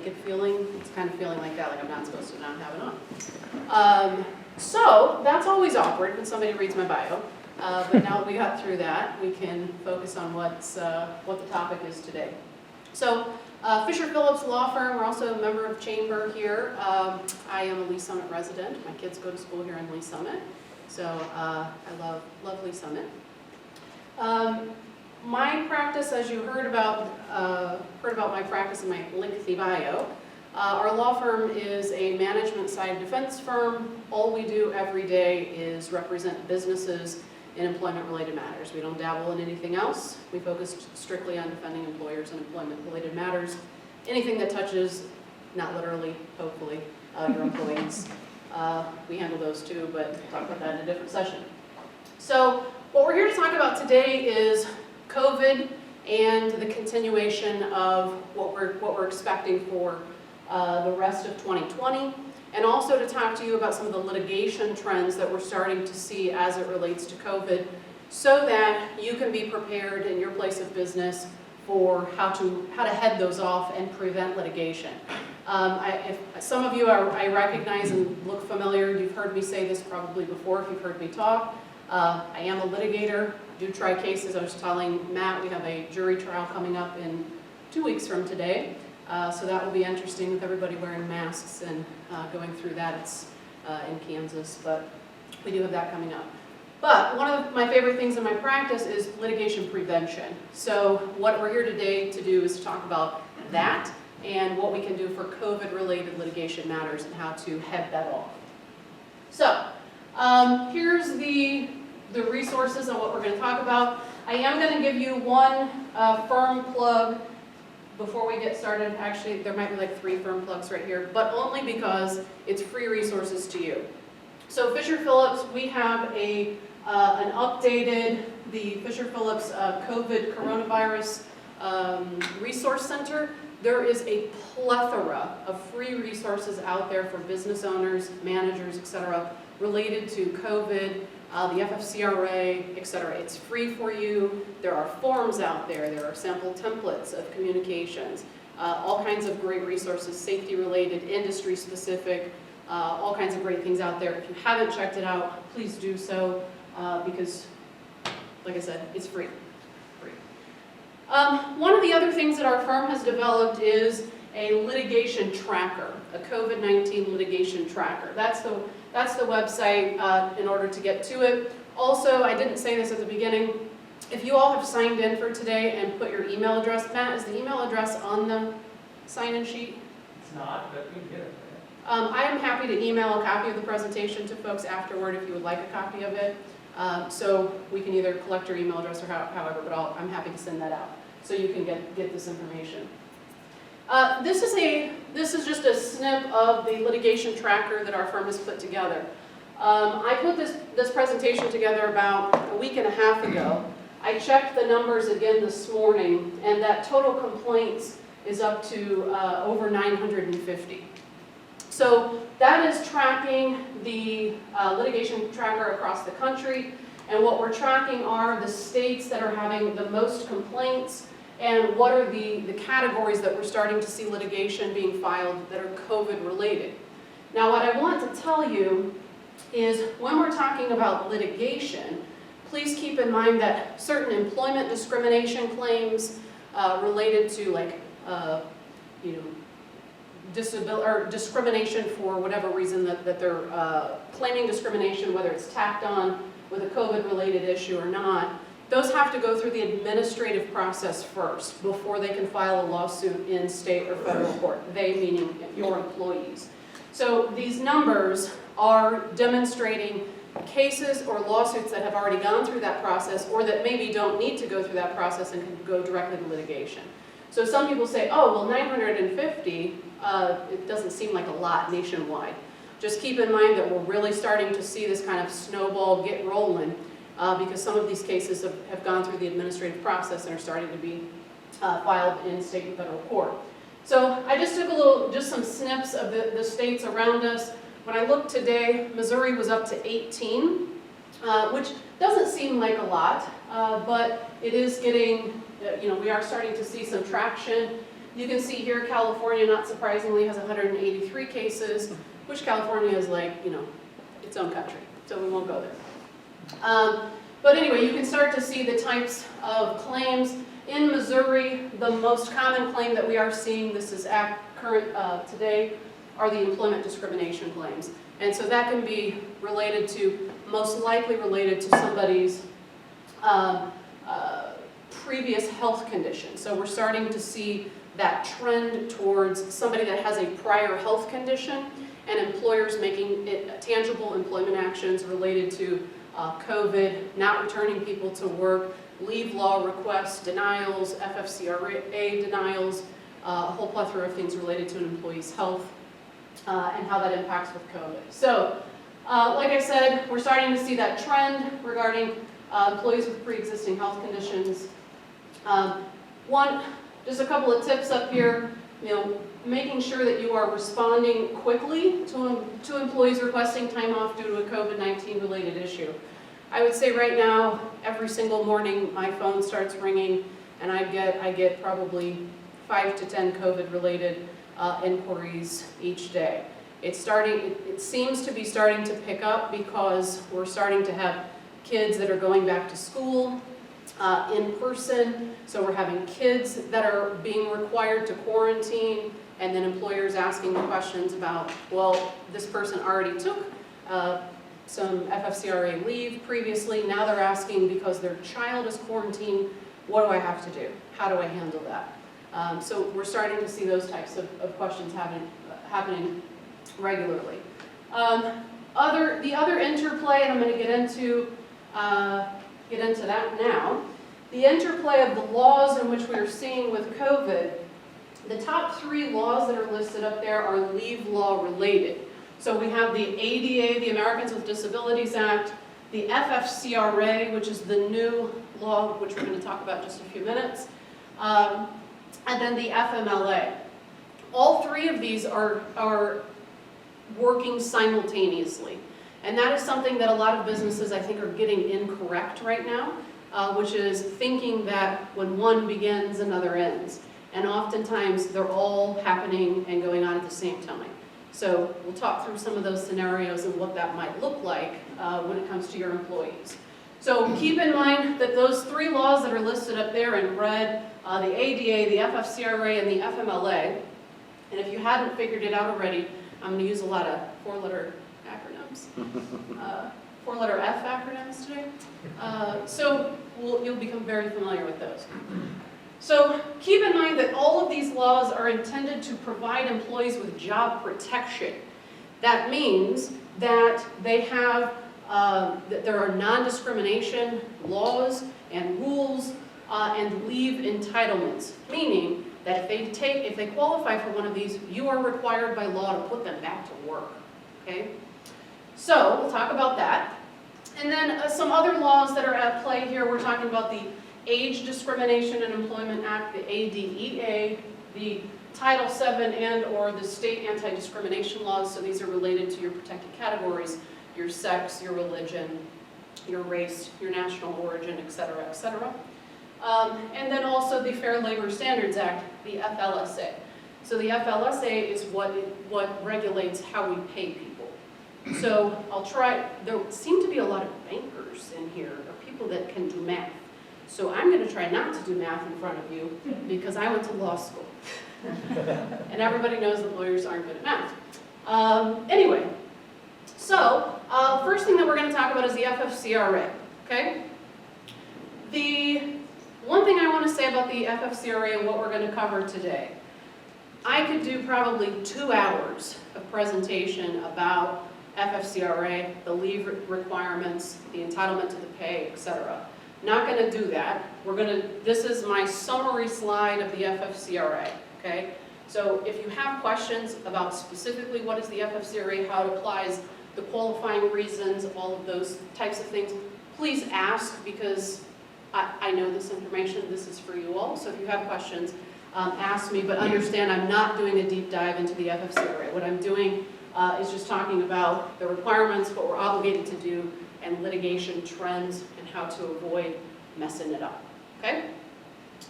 naked feeling. It's kind of feeling like that, like I'm not supposed to not have it on. So that's always awkward when somebody reads my bio. But now that we got through that, we can focus on what the topic is today. So Fisher Phillips Law Firm, we're also a member of Chamber here. I am a Lee Summit resident. My kids go to school here in Lee Summit. So I love Lee Summit. My practice, as you heard about my practice in my lengthy bio, our law firm is a management side defense firm. All we do every day is represent businesses in employment-related matters. We don't dabble in anything else. We focus strictly on defending employers in employment-related matters. Anything that touches, not literally, hopefully, your employees. We handle those too, but we'll talk about that in a different session. So what we're here to talk about today is COVID and the continuation of what we're expecting for the rest of 2020, and also to talk to you about some of the litigation trends that we're starting to see as it relates to COVID, so that you can be prepared in your place of business for how to head those off and prevent litigation. If some of you I recognize and look familiar, you've heard me say this probably before if you've heard me talk. I am a litigator, do try cases. I was telling Matt we have a jury trial coming up in 2 weeks from today. So that will be interesting with everybody wearing masks and going through that. It's in Kansas, but we do have that coming up. But one of my favorite things in my practice is litigation prevention. So what we're here today to do is to talk about that and what we can do for COVID-related litigation matters and how to head that off. So here's the resources on what we're going to talk about. I am going to give you one firm plug before we get started. Actually, there might be like 3 firm plugs right here, but only because it's free resources to you. So Fisher Phillips, we have an updated, the Fisher Phillips COVID coronavirus resource center. There is a plethora of free resources out there for business owners, managers, etc., related to COVID, the FCRA, etc. It's free for you. There are forms out there. There are sample templates of communications, all kinds of great resources, safety-related, industry-specific, all kinds of great things out there. If you haven't checked it out, please do so because, like I said, it's free. One of the other things that our firm has developed is a litigation tracker, a COVID-19 litigation tracker. That's the website in order to get to it. Also, I didn't say this at the beginning, if you all have signed in for today and put your email address, Matt, is the email address on the sign-in sheet? It's not, but we can get it. I am happy to email a copy of the presentation to folks afterward if you would like a copy of it. So we can either collect your email address or however, but I'm happy to send that out so you can get this information. This is just a snip of the litigation tracker that our firm has put together. I put this presentation together about a week and a half ago. I checked the numbers again this morning, and that total complaints is up to over 950. So that is tracking the litigation tracker across the country, and what we're tracking are the states that are having the most complaints and what are the categories that we're starting to see litigation being filed that are COVID related. Now what I want to tell you is when we're talking about litigation, please keep in mind that certain employment discrimination claims related to like disability or discrimination for whatever reason that they're claiming discrimination, whether it's tacked on with a COVID related issue or not, those have to go through the administrative process first before they can file a lawsuit in state or federal court, they meaning your employees. So these numbers are demonstrating cases or lawsuits that have already gone through that process or that maybe don't need to go through that process and can go directly to litigation. So some people say, oh, well 950, it doesn't seem like a lot nationwide. Just keep in mind that we're really starting to see this kind of snowball get rolling because some of these cases have gone through the administrative process and are starting to be filed in state and federal court. So I just took just some snips of the states around us. When I looked today, Missouri was up to 18, which doesn't seem like a lot, but it is getting, we are starting to see some traction. You can see here California, not surprisingly, has 183 cases, which California is like, you know, its own country, so we won't go there. But anyway, you can start to see the types of claims. In Missouri, the most common claim that we are seeing, this is current today, are the employment discrimination claims. And so that can be related to, most likely related to somebody's previous health condition. So we're starting to see that trend towards somebody that has a prior health condition and employers making it tangible employment actions related to COVID, not returning people to work, leave law requests, denials, FFCRA denials, a whole plethora of things related to an employee's health and how that impacts with COVID. So, like I said, we're starting to see that trend regarding employees with pre-existing health conditions. Just a couple of tips up here, you know, making sure that you are responding quickly to employees requesting time off due to a COVID-19 related issue. I would say right now, every single morning, my phone starts ringing, and I get probably 5 to 10 COVID-related inquiries each day. It seems to be starting to pick up because we're starting to have kids that are going back to school in person. So we're having kids that are being required to quarantine, and then employers asking the questions about, well, this person already took some FFCRA leave previously. Now they're asking because their child is quarantined, what do I have to do? How do I handle that? So we're starting to see those types of questions happening regularly. The other interplay, and I'm going to get into that now, the interplay of the laws in which we are seeing with COVID, the top 3 laws that are listed up there are leave law related. So we have the ADA, the Americans with Disabilities Act, the FFCRA, which is the new law, which we're going to talk about in just a few minutes, and then the FMLA. All 3 of these are working simultaneously. And that is something that a lot of businesses, I think, are getting incorrect right now, which is thinking that when one begins, another ends. And oftentimes, they're all happening and going on at the same time. So we'll talk through some of those scenarios and what that might look like when it comes to your employees. So keep in mind that those 3 laws that are listed up there in red, the ADA, the FFCRA, and the FMLA, and if you hadn't figured it out already, I'm going to use a lot of 4-letter acronyms, 4-letter F acronyms today. So you'll become very familiar with those. So keep in mind that all of these laws are intended to provide employees with job protection. That means that they have, that there are non-discrimination laws and rules and leave entitlements, meaning that if they qualify for one of these, you are required by law to put them back to work, okay? So we'll talk about that. And then some other laws that are at play here, we're talking about the Age Discrimination and Employment Act, the ADEA, the Title VII and/or the state anti-discrimination laws. So these are related to your protected categories, your sex, your religion, your race, your national origin, et cetera, et cetera. And then also the Fair Labor Standards Act, the FLSA. So the FLSA is what regulates how we pay people. So there seem to be a lot of bankers in here, or people that can do math. So I'm going to try not to do math in front of you because I went to law school. And everybody knows that lawyers aren't good at math. Anyway, so first thing that we're going to talk about is the FFCRA, okay? The one thing I want to say about the FFCRA and what we're going to cover today, I could do probably 2 hours of presentation about FFCRA, the leave requirements, the entitlement to the pay, etc. Not going to do that. This is my summary slide of the FFCRA, okay? So if you have questions about specifically what is the FFCRA, how it applies, the qualifying reasons, all of those types of things, please ask, because I know this information, this is for you all, so if you have questions, ask me, but understand I'm not doing a deep dive into the FFCRA. What I'm doing is just talking about the requirements, what we're obligated to do, and litigation trends, and how to avoid messing it up, okay?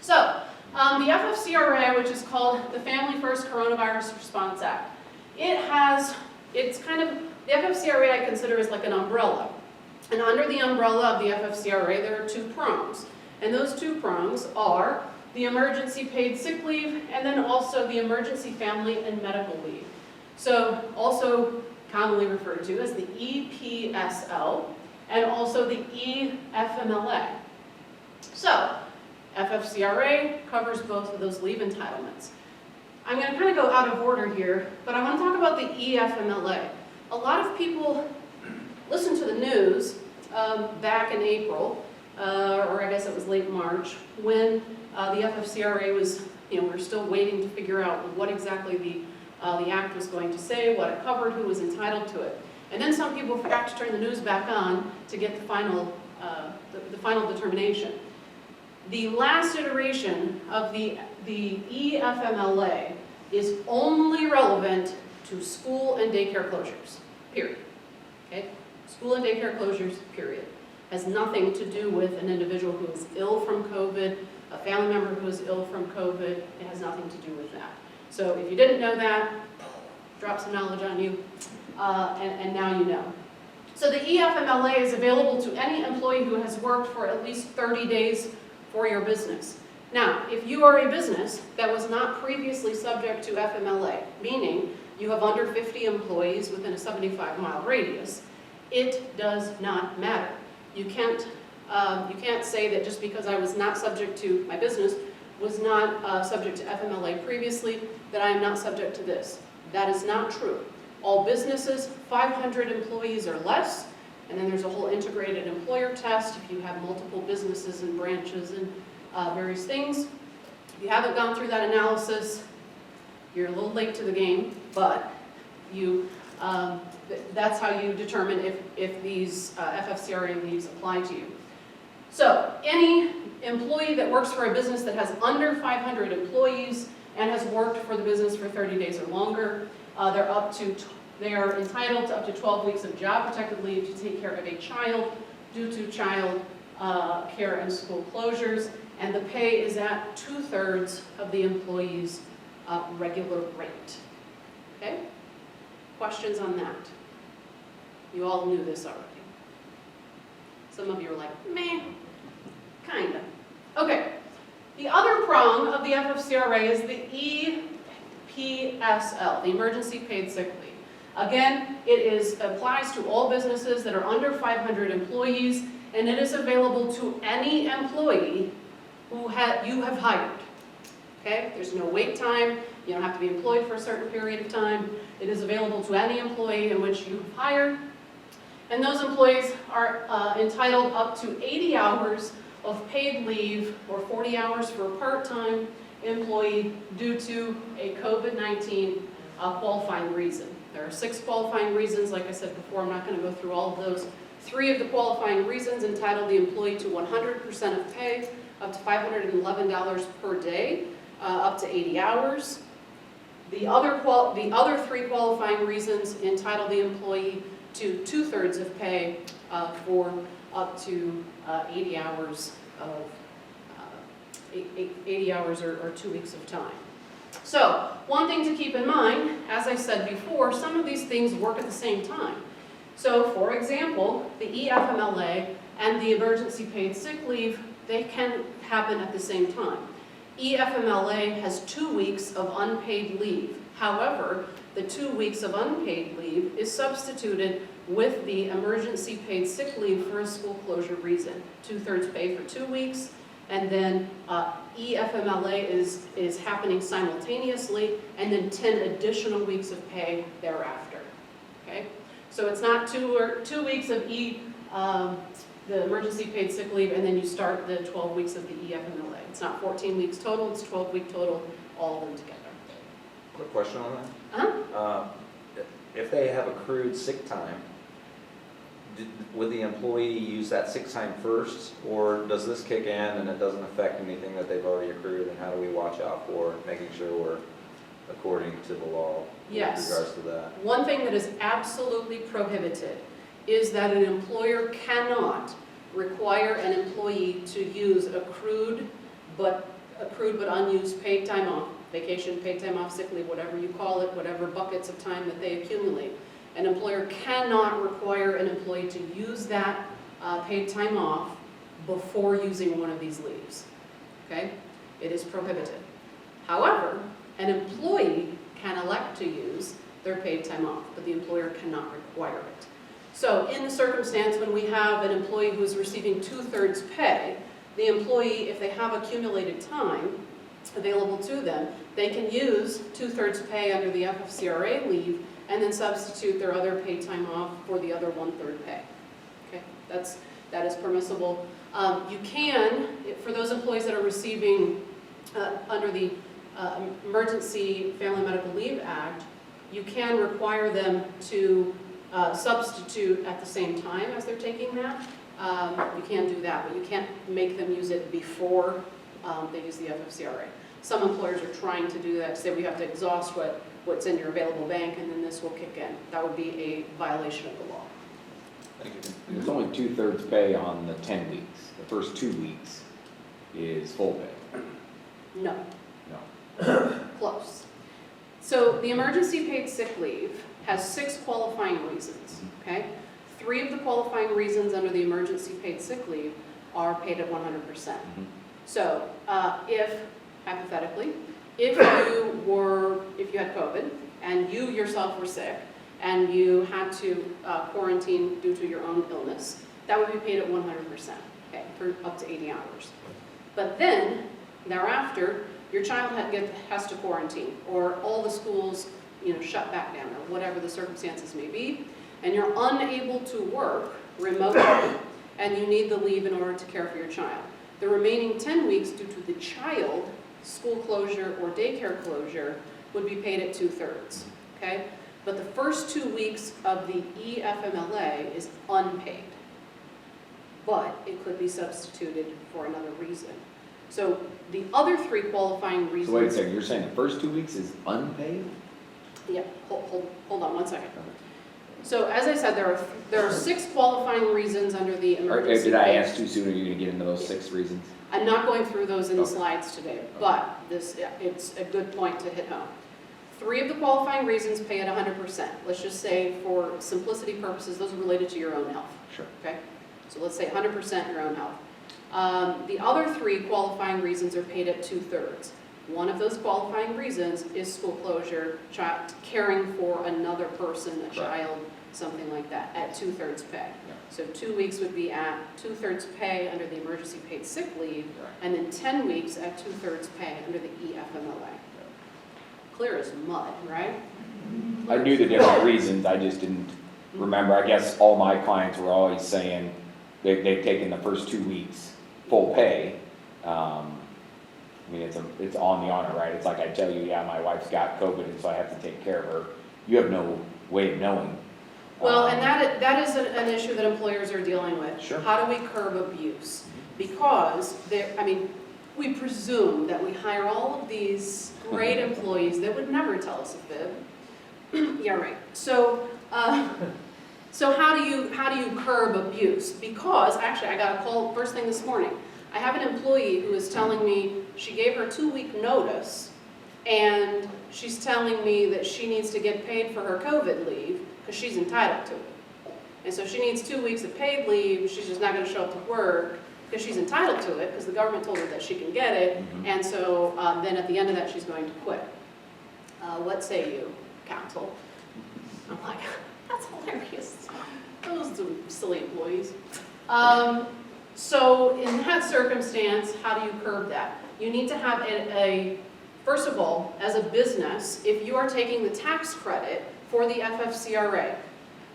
So, The FFCRA, which is called the Family First Coronavirus Response Act, the FFCRA I consider is like an umbrella. And under the umbrella of the FFCRA, there are two prongs. And those two prongs are the emergency paid sick leave and then also the emergency family and medical leave. So also commonly referred to as the EPSL and also the EFMLA. So FFCRA covers both of those leave entitlements. I'm going to kind of go out of order here, but I want to talk about the EFMLA. A lot of people listen to the news back in April, or I guess it was late March, when the FFCRA was, we were still waiting to figure out what exactly the act was going to say, what it covered, who was entitled to it. And then some people forgot to turn the news back on to get the final determination. The last iteration of the EFMLA is only relevant to school and daycare closures, period. Okay? School and daycare closures, period. Has nothing to do with an individual who is ill from COVID, a family member who is ill from COVID. It has nothing to do with that. So if you didn't know that, drop some knowledge on you, and now you know. So the EFMLA is available to any employee who has worked for at least 30 days for your business. Now, if you are a business that was not previously subject to FMLA, meaning you have under 50 employees within a 75-mile radius, it does not matter. You can't say that just because I was not subject to, my business was not subject to FMLA previously, that I am not subject to this. That is not true. All businesses, 500 employees or less, and then there's a whole integrated employer test if you have multiple businesses and branches and various things. If you haven't gone through that analysis, you're a little late to the game, but that's how you determine if these FFCRA leaves apply to you. So any employee that works for a business that has under 500 employees and has worked for the business for 30 days or longer, they are entitled to up to 12 weeks of job protected leave to take care of a child due to child care and school closures, and the pay is at 2/3 of the employee's regular rate. Okay? Questions on that? You all knew this already. Some of you are like, meh, kinda. Okay. The other prong of the FFCRA is the EPSL, the Emergency Paid Sick Leave. Again, it applies to all businesses that are under 500 employees, and it is available to any employee who you have hired. Okay? There's no wait time. You don't have to be employed for a certain period of time. It is available to any employee in which you have hired. And those employees are entitled up to 80 hours of paid leave or 40 hours for a part-time employee due to a COVID-19 qualifying reason. There are 6 qualifying reasons. Like I said before, I'm not going to go through all of those. 3 of the qualifying reasons entitle the employee to 100% of pay, up to $511 per day, up to 80 hours. The other 3 qualifying reasons entitle the employee to 2/3 of pay for up to 80 hours of 80 hours or 2 weeks of time. So one thing to keep in mind, as I said before, some of these things work at the same time. So for example, the EFMLA and the emergency paid sick leave, they can happen at the same time. EFMLA has 2 weeks of unpaid leave. However, the 2 weeks of unpaid leave is substituted with the emergency paid sick leave for a school closure reason. 2/3 pay for 2 weeks, and then EFMLA is happening simultaneously, and then 10 additional weeks of pay thereafter. Okay, so it's not 2 weeks of the emergency paid sick leave, and then you start the 12 weeks of the EFMLA. It's not 14 weeks total; it's 12-week total, all of them together. Quick question on that. Uh-huh. If they have accrued sick time, would the employee use that sick time first, or does this kick in and it doesn't affect anything that they've already accrued? And how do we watch out for making sure we're according to the law Yes. with regards to that? One thing that is absolutely prohibited is that an employer cannot require an employee to use accrued but accrued but unused paid time off, vacation, paid time off, sick leave, whatever you call it, whatever buckets of time that they accumulate. An employer cannot require an employee to use that paid time off before using one of these leaves, okay? It is prohibited. However, an employee can elect to use their paid time off, but the employer cannot require it. So in the circumstance when we have an employee who is receiving 2/3 pay, the employee, if they have accumulated time available to them, they can use 2/3 pay under the FFCRA leave and then substitute their other paid time off for the other 1/3 pay. Okay, that is permissible. You can, for those employees that are receiving under the Emergency Family Medical Leave Act, you can require them to substitute at the same time as they're taking that. You can do that, but you can't make them use it before they use the FFCRA. Some employers are trying to do that, say we have to exhaust what's in your available bank and then this will kick in. That would be a violation of the law. Thank you. There's only 2/3 pay on the 10 weeks. The first 2 weeks is full pay. No. No. Close. So the emergency paid sick leave has 6 qualifying reasons, okay? 3 of the qualifying reasons under the emergency paid sick leave are paid at 100%. So if, hypothetically, if you had COVID and you yourself were sick and you had to quarantine due to your own illness, that would be paid at 100%, okay, for up to 80 hours. But then, thereafter, your child has to quarantine, or all the schools, shut back down, or whatever the circumstances may be, and you're unable to work remotely, and you need the leave in order to care for your child. The remaining 10 weeks due to the child, school closure or daycare closure, would be paid at 2/3, okay? But the first 2 weeks of the EFMLA is unpaid, but it could be substituted for another reason. So the other 3 qualifying reasons... So wait a second, you're saying the first 2 weeks is unpaid? Yeah, hold on 1 second. So as I said, there are 6 qualifying reasons under the emergency... Did I ask too soon, or are you going to get into those 6 reasons? I'm not going through those in the slides today, but it's a good point to hit home. 3 of the qualifying reasons pay at 100%. Let's just say, for simplicity purposes, those are related to your own health. Sure. Okay? So let's say 100% your own health. The other 3 qualifying reasons are paid at 2/3. One of those qualifying reasons is school closure, caring for another person, a child, something like that, at 2/3 pay. Yeah. So 2 weeks would be at 2/3 pay under the emergency paid sick leave, Right. and then 10 weeks at 2/3 pay under the EFMLA. Clear as mud, right? I knew the different reasons, I just didn't remember. I guess all my clients were always saying they've taken the first 2 weeks full pay. I mean, it's on the honor, right? It's like I tell you, yeah, my wife's got COVID, and so I have to take care of her. You have no way of knowing. Well, and that is an issue that employers are dealing with. Sure. How do we curb abuse? Because we presume that we hire all of these great employees that would never tell us a fib. Yeah, right. So how do you curb abuse? Because actually, I got a call first thing this morning. I have an employee who is telling me she gave her 2-week notice, and she's telling me that she needs to get paid for her COVID leave because she's entitled to it. And so she needs 2 weeks of paid leave. She's just not going to show up to work because she's entitled to it because the government told her that she can get it. And so then at the end of that, she's going to quit. What say you, counsel? I'm like, that's hilarious. Those are silly employees. So in that circumstance, how do you curb that? You need to have first of all, as a business, if you are taking the tax credit for the FFCRA,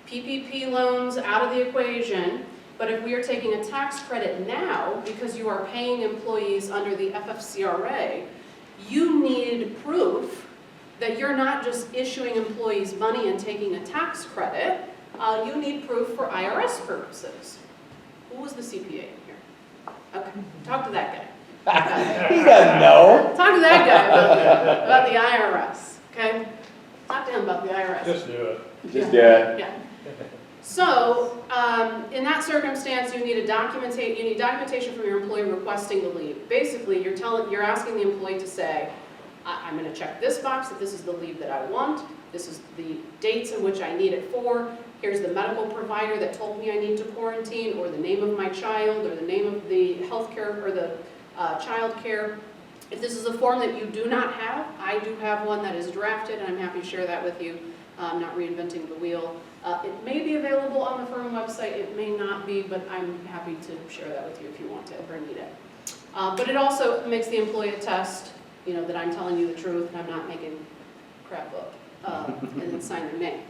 PPP loans out of the equation, but if we are taking a tax credit now because you are paying employees under the FFCRA, you need proof that you're not just issuing employees money and taking a tax credit. You need proof for IRS purposes. Who was the CPA in here? Okay, talk to that guy. He doesn't know. Talk to that guy about the IRS, okay? Talk to him about the IRS. Just do it. Just do it. Yeah. So, in that circumstance, you need documentation from your employee requesting the leave. Basically, you're asking the employee to say, I'm going to check this box that this is the leave that I want. This is the dates in which I need it for. Here's the medical provider that told me I need to quarantine, or the name of my child, or the name of the healthcare or the child care. If this is a form that you do not have, I do have one that is drafted, and I'm happy to share that with you. I'm not reinventing the wheel. It may be available on the firm website, it may not be, but I'm happy to share that with you if you want to or need it. But it also makes the employee attest, that I'm telling you the truth and I'm not making crap up, and then sign their name.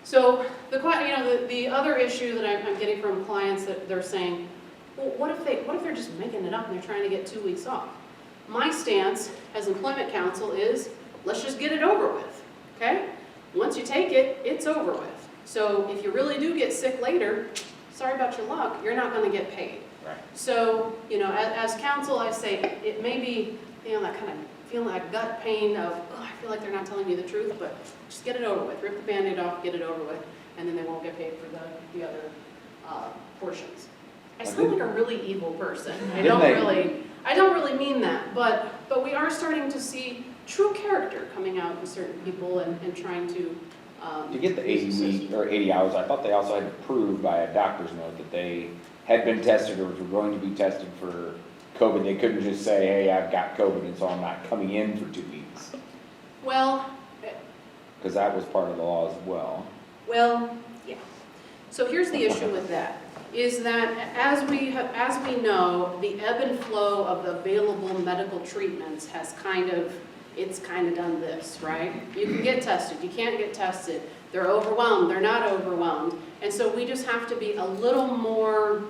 So the other issue that I'm getting from clients that they're saying, well, what if they're just making it up and they're trying to get 2 weeks off? My stance as employment counsel is, let's just get it over with, okay? Once you take it, it's over with. So if you really do get sick later, sorry about your luck, you're not going to get paid. Right. So, as counsel, I say it may be, that kind of feeling that gut pain of, oh, I feel like they're not telling me the truth, but just get it over with. Rip the Band-Aid off, get it over with, and then they won't get paid for the other portions. I sound like a really evil person. I don't really mean that, but we are starting to see true character coming out in certain people and trying to. To get the 80 hours, I thought they also had to prove by a doctor's note that they had been tested or were going to be tested for COVID. They couldn't just say, hey, I've got COVID and so I'm not coming in for 2 weeks. Well. Because that was part of the law as well. Well, yeah. So here's the issue with that, is that as we know, the ebb and flow of the available medical treatments has kind of done this, right? You can get tested, you can't get tested. They're overwhelmed, they're not overwhelmed. And so we just have to be a little more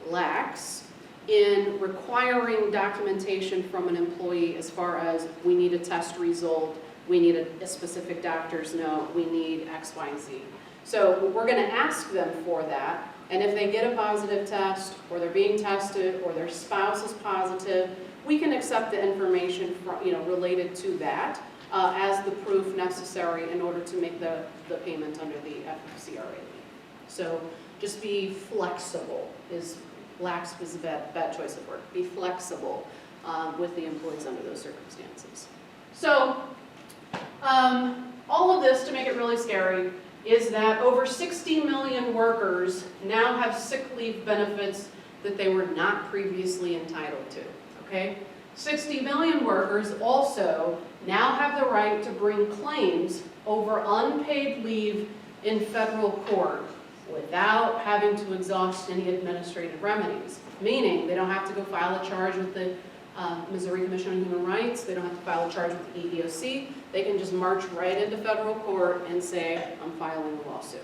lax in requiring documentation from an employee as far as we need a test result, we need a specific doctor's note, we need X, Y, and Z. So we're going to ask them for that, and if they get a positive test, or they're being tested, or their spouse is positive, we can accept the information related to that as the proof necessary in order to make the payment under the FCRA. So just be flexible. Lax is a bad choice of word. Be flexible with the employees under those circumstances. So all of this, to make it really scary, is that over 60 million workers now have sick leave benefits that they were not previously entitled to. Okay? 60 million workers also now have the right to bring claims over unpaid leave in federal court without having to exhaust any administrative remedies. Meaning, they don't have to go file a charge with the Missouri Commission on Human Rights, they don't have to file a charge with the EEOC, they can just march right into federal court and say, I'm filing a lawsuit.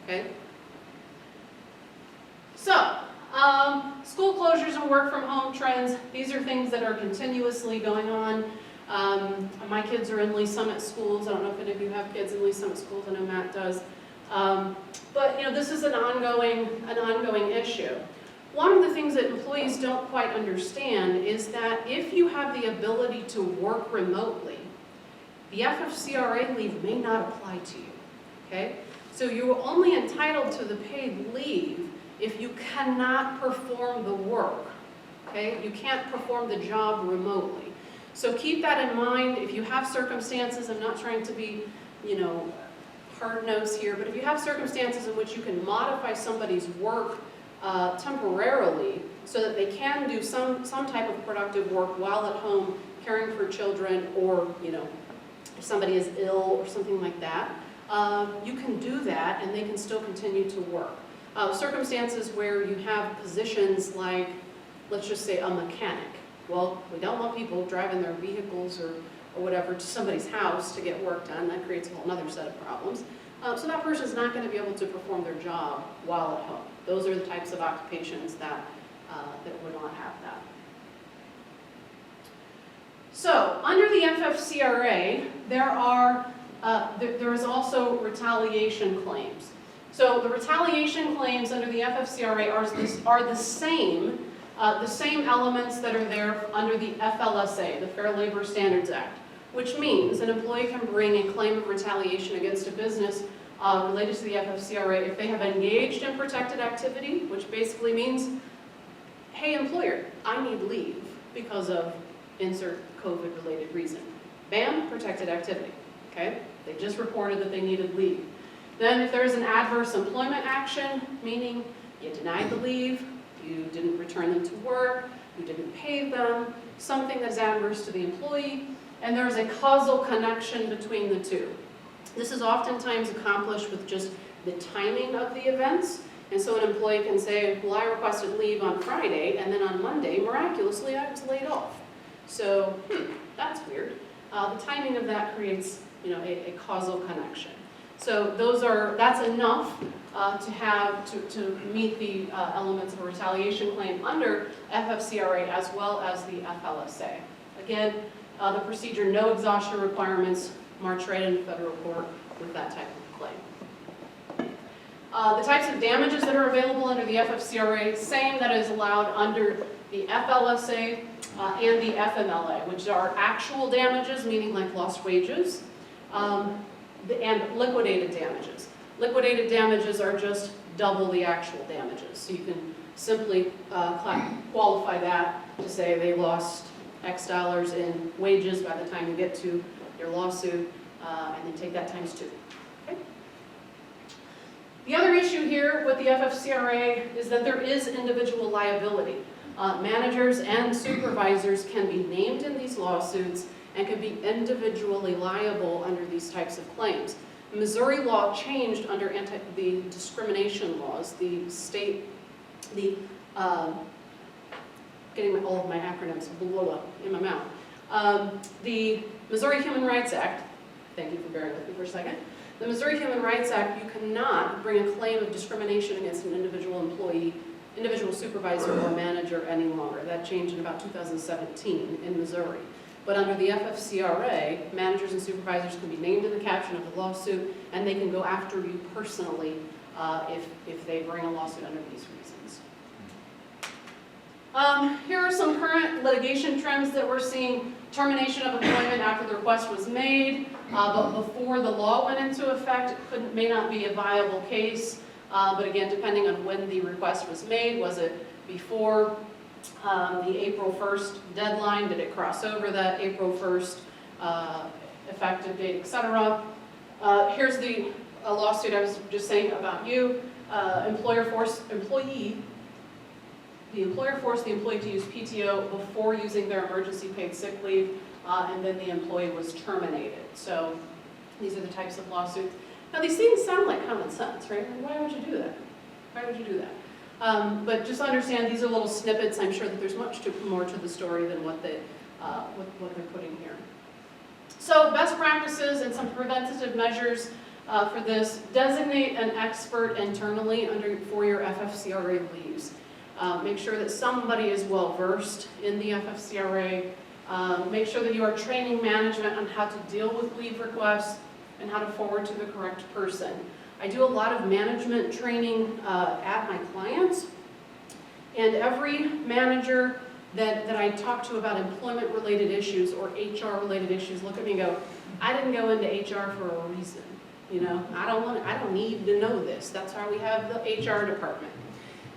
Okay? So, school closures and work from home trends, these are things that are continuously going on. My kids are in Lee Summit schools. I don't know if any of you have kids in Lee Summit schools. I know Matt does. But this is an ongoing issue. One of the things that employees don't quite understand is that if you have the ability to work remotely, the FFCRA leave may not apply to you. Okay? So you're only entitled to the paid leave if you cannot perform the work, okay? You can't perform the job remotely. So keep that in mind. If you have circumstances, I'm not trying to be, hard-nosed here, but if you have circumstances in which you can modify somebody's work temporarily so that they can do some type of productive work while at home caring for children, or, if somebody is ill or something like that, you can do that and they can still continue to work. Circumstances where you have positions like, let's just say, a mechanic. Well, we don't want people driving their vehicles or whatever to somebody's house to get work done. That creates a whole other set of problems. So that person's not going to be able to perform their job while at home. Those are the types of occupations that would not have that. So under the FFCRA, there is also retaliation claims. So the retaliation claims under the FFCRA are the same elements that are there under the FLSA, the Fair Labor Standards Act, which means an employee can bring a claim of retaliation against a business related to the FFCRA, if they have engaged in protected activity, which basically means, hey employer, I need leave because of insert COVID-related reason. Bam, protected activity, okay? They just reported that they needed leave. Then if there's an adverse employment action, meaning you denied the leave, you didn't return them to work, you didn't pay them, something that's adverse to the employee, and there's a causal connection between the two. This is oftentimes accomplished with just the timing of the events, and so an employee can say, well, I requested leave on Friday, and then on Monday, miraculously, I was laid off. So, that's weird. The timing of that creates, a causal connection. So that's enough to meet the elements of a retaliation claim under FFCRA as well as the FLSA. Again, the procedure, no exhaustion requirements, march right into federal court with that type of claim. The types of damages that are available under the FFCRA, same that is allowed under the FLSA and the FMLA, which are actual damages, meaning like lost wages, and liquidated damages. Liquidated damages are just double the actual damages. So you can simply qualify that to say they lost X dollars in wages by the time you get to your lawsuit, and then take that times 2. Okay? The other issue here with the FFCRA is that there is individual liability. Managers and supervisors can be named in these lawsuits and can be individually liable under these types of claims. Missouri law changed under the discrimination laws, the state, getting all of my acronyms in my mouth. The Missouri Human Rights Act, thank you for bearing with me for a second. The Missouri Human Rights Act, you cannot bring a claim of discrimination against an individual employee, individual supervisor or manager any longer. That changed in about 2017 in Missouri. But under the FFCRA, managers and supervisors can be named in the caption of the lawsuit, and they can go after you personally if they bring a lawsuit under these reasons. Here are some current litigation trends that we're seeing. Termination of employment after the request was made, but before the law went into effect, it may not be a viable case. But again, depending on when the request was made, was it before the April 1st deadline? Did it cross over that April 1st effective date, etc.? Here's a lawsuit I was just saying about you. The employer forced the employee to use PTO before using their emergency paid sick leave, and then the employee was terminated. So these are the types of lawsuits. Now these things sound like common sense, right? Why would you do that? Why would you do that? But just understand these are little snippets. I'm sure that there's much more to the story than what they're putting here. So best practices and some preventative measures for this. Designate an expert internally for your FFCRA leaves. Make sure that somebody is well versed in the FFCRA. Make sure that you are training management on how to deal with leave requests and how to forward to the correct person. I do a lot of management training at my clients, and every manager that I talk to about employment-related issues or HR-related issues look at me and go, I didn't go into HR for a reason. I don't need to know this. That's how we have the HR department.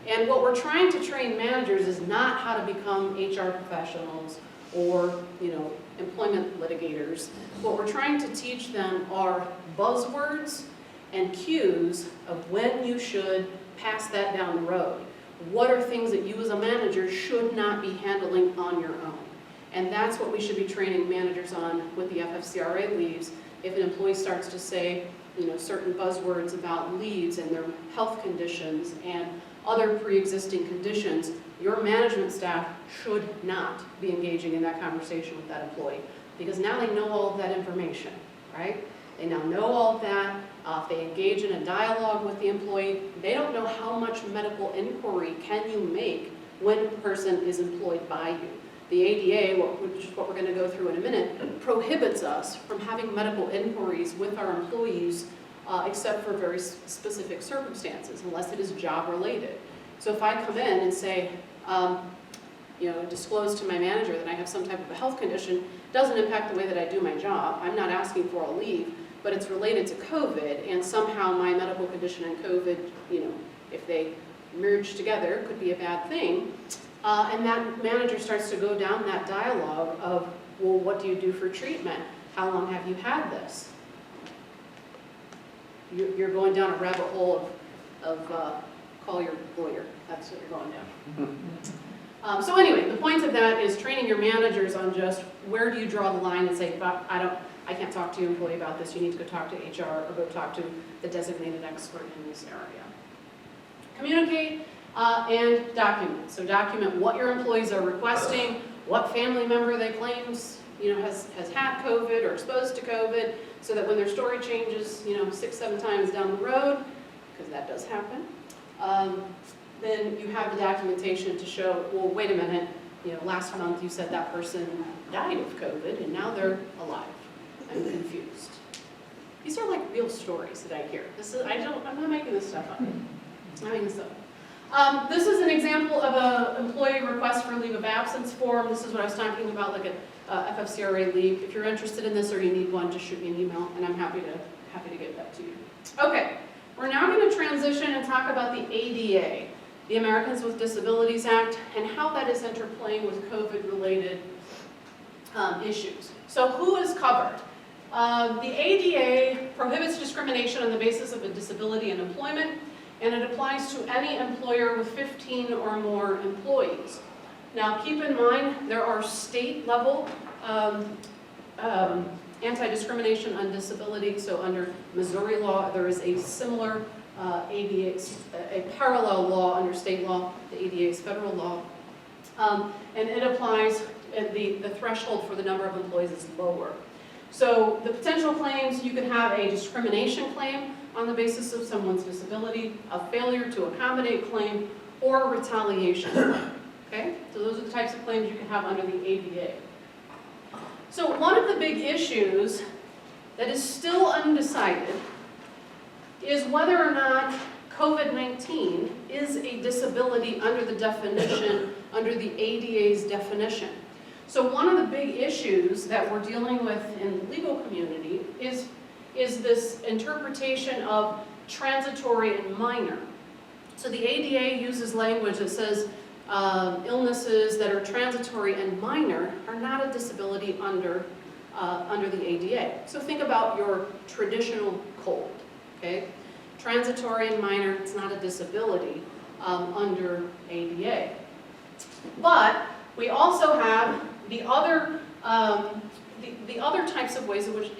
And what we're trying to train managers is not how to become HR professionals or, employment litigators. What we're trying to teach them are buzzwords and cues of when you should pass that down the road. What are things that you as a manager should not be handling on your own? And that's what we should be training managers on with the FFCRA leaves. If an employee starts to say, certain buzzwords about leaves and their health conditions and other pre-existing conditions, your management staff should not be engaging in that conversation with that employee, because now they know all of that information, right? They now know all of that. If they engage in a dialogue with the employee, they don't know how much medical inquiry can you make when a person is employed by you. The ADA, which is what we're going to go through in a minute, prohibits us from having medical inquiries with our employees except for very specific circumstances, unless it is job related. So if I come in and say, disclose to my manager that I have some type of a health condition, doesn't impact the way that I do my job. I'm not asking for a leave, but it's related to COVID, and somehow my medical condition and COVID, if they merge together, could be a bad thing. And that manager starts to go down that dialogue of, well, what do you do for treatment? How long have you had this? You're going down a rabbit hole of call your lawyer. That's what you're going down. So anyway, the point of that is training your managers on just where do you draw the line and say, I can't talk to your employee about this. You need to go talk to HR or go talk to the designated expert in this area. Communicate and document. So document what your employees are requesting, what family member they claims has had COVID or exposed to COVID, so that when their story changes 6-7 times down the road, because that does happen, then you have the documentation to show, well, wait a minute, last month you said that person died of COVID and now they're alive. I'm confused. These are like real stories that I hear. I'm not making this stuff up. I'm making this up. This is an example of an employee request for leave of absence form. This is what I was talking about, like a FFCRA leave. If you're interested in this or you need one, just shoot me an email and I'm happy to get that to you. Okay, we're now going to transition and talk about the ADA, the Americans with Disabilities Act, and how that is interplaying with COVID-related issues. So who is covered? The ADA prohibits discrimination on the basis of a disability in employment, and it applies to any employer with 15 or more employees. Now keep in mind, there are state-level anti-discrimination on disability. So under Missouri law, there is a similar ADA, a parallel law under state law. The ADA is federal law. And it applies, the threshold for the number of employees is lower. So the potential claims, you could have a discrimination claim on the basis of someone's disability, a failure to accommodate claim, or a retaliation claim. Okay? So those are the types of claims you can have under the ADA. So one of the big issues that is still undecided is whether or not COVID-19 is a disability under the definition, under the ADA's definition. So one of the big issues that we're dealing with in the legal community is this interpretation of transitory and minor. So the ADA uses language that says illnesses that are transitory and minor are not a disability under the ADA. So think about your traditional cold, okay? Transitory and minor, it's not a disability under ADA. But we also have the other types of ways in which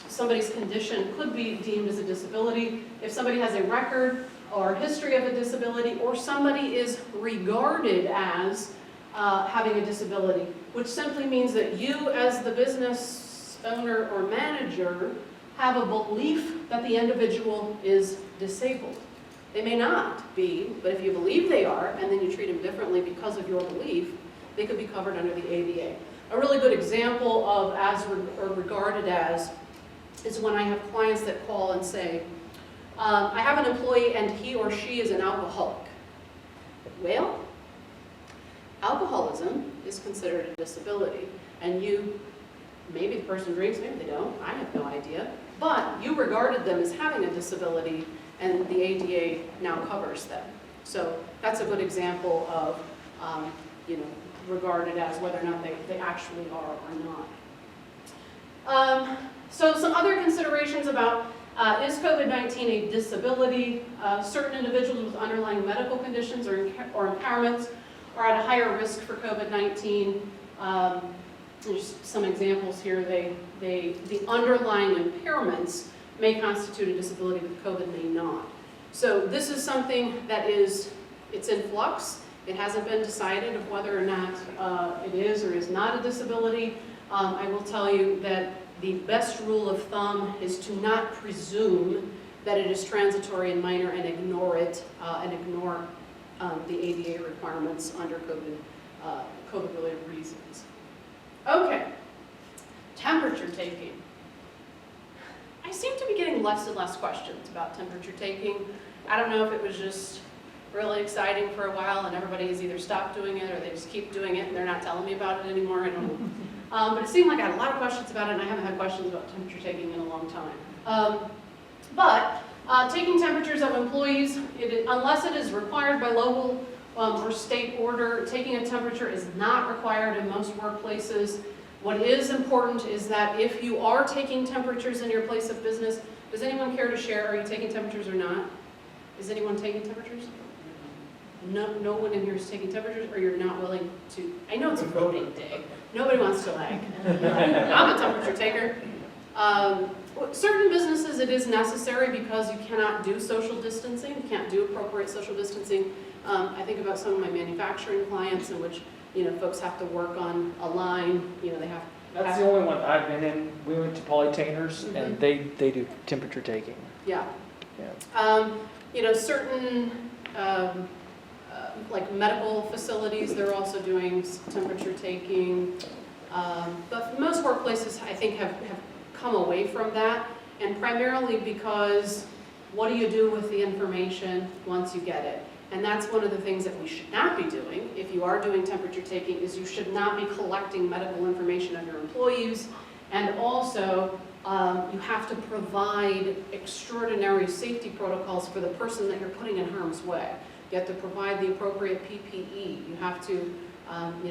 somebody's condition could be deemed as a disability. If somebody has a record or history of a disability, or somebody is regarded as having a disability, which simply means that you as the business owner or manager have a belief that the individual is disabled. They may not be, but if you believe they are, and then you treat them differently because of your belief, they could be covered under the ADA. A really good example of or regarded as is when I have clients that call and say, I have an employee and he or she is an alcoholic. Well, alcoholism is considered a disability, and maybe the person drinks, maybe they don't, I have no idea, but you regarded them as having a disability, and the ADA now covers them. So that's a good example of, regarded as whether or not they actually are or not. So some other considerations about is COVID-19 a disability? Certain individuals with underlying medical conditions or impairments are at a higher risk for COVID-19. There's some examples here. The underlying impairments may constitute a disability, but COVID may not. So this is something that it's in flux. It hasn't been decided of whether or not it is or is not a disability. I will tell you that the best rule of thumb is to not presume that it is transitory and minor and ignore it and ignore the ADA requirements under COVID-related reasons. Okay, temperature taking. I seem to be getting less and less questions about temperature taking. I don't know if it was just really exciting for a while and everybody has either stopped doing it or they just keep doing it and they're not telling me about it anymore. I don't know. But it seemed like I had a lot of questions about it, and I haven't had questions about temperature taking in a long time. Taking temperatures of employees, unless it is required by local or state order, taking a temperature is not required in most workplaces. What is important is that if you are taking temperatures in your place of business, does anyone care to share, are you taking temperatures or not? Is anyone taking temperatures? No one in here is taking temperatures, or you're not willing to? I know it's a voting day. Nobody wants to lag. I'm a temperature taker. Certain businesses it is necessary because you cannot do social distancing. You can't do appropriate social distancing. I think about some of my manufacturing clients in which folks have to work on a line. They have. That's the only one I've been in. We went to Polytainers, and they do temperature taking. Yeah. Yeah. Certain like medical facilities, they're also doing temperature taking. But most workplaces, I think, have come away from that, and primarily because what do you do with the information once you get it? And that's one of the things that we should not be doing if you are doing temperature taking, is you should not be collecting medical information of your employees. And also, you have to provide extraordinary safety protocols for the person that you're putting in harm's way. You have to provide the appropriate PPE. You have to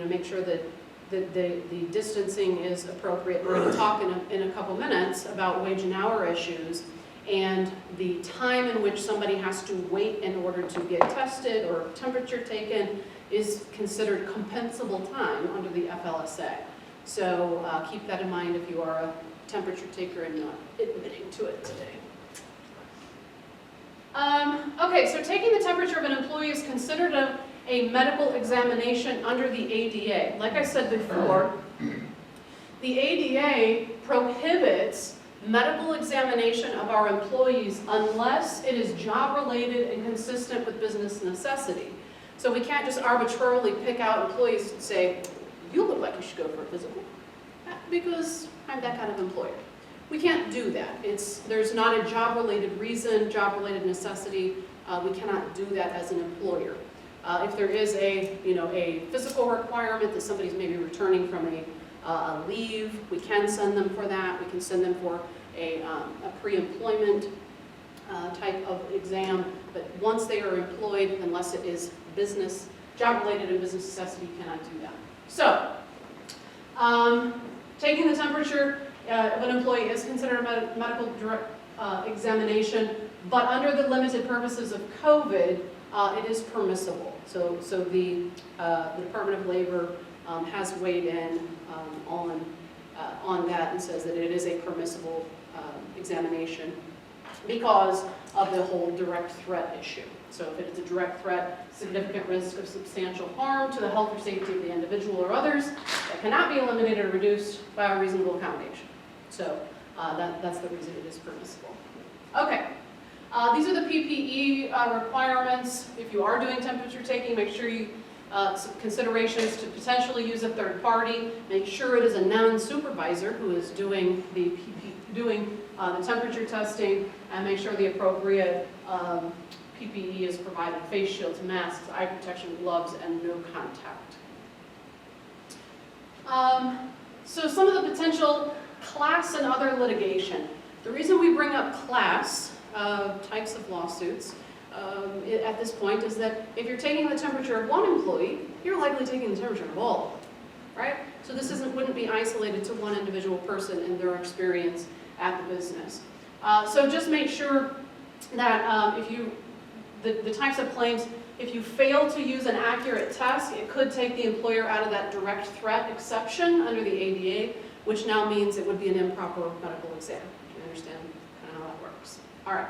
make sure that the distancing is appropriate. We're going to talk in a couple minutes about wage and hour issues, and the time in which somebody has to wait in order to get tested or temperature taken is considered compensable time under the FLSA. So keep that in mind if you are a temperature taker and not admitting to it today. Okay, so taking the temperature of an employee is considered a medical examination under the ADA. Like I said before, the ADA prohibits medical examination of our employees unless it is job-related and consistent with business necessity. So we can't just arbitrarily pick out employees and say, you look like you should go for a physical, because I'm that kind of employer. We can't do that. There's not a job-related reason, job-related necessity. We cannot do that as an employer. If there is a physical requirement that somebody's maybe returning from a leave, we can send them for that. We can send them for a pre-employment type of exam. But once they are employed, unless it is business, job-related and business necessity, you cannot do that. So, taking the temperature of an employee is considered a medical examination, but under the limited purposes of COVID, it is permissible. So the Department of Labor has weighed in on that and says that it is a permissible examination because of the whole direct threat issue. So if it is a direct threat, significant risk of substantial harm to the health or safety of the individual or others that cannot be eliminated or reduced by a reasonable accommodation. So that's the reason it is permissible. Okay. These are the PPE requirements. If you are doing temperature taking, make sure you, some considerations to potentially use a third party. Make sure it is a non-supervisor who is doing the temperature testing, and make sure the appropriate PPE is provided: face shields, masks, eye protection, gloves, and no contact. So some of the potential class and other litigation. The reason we bring up class types of lawsuits at this point is that if you're taking the temperature of one employee, you're likely taking the temperature of all of them, right? So this wouldn't be isolated to one individual person and their experience at the business. So just make sure that the types of claims, if you fail to use an accurate test, it could take the employer out of that direct threat exception under the ADA, which now means it would be an improper medical exam. Do you understand kind of how that works? All right.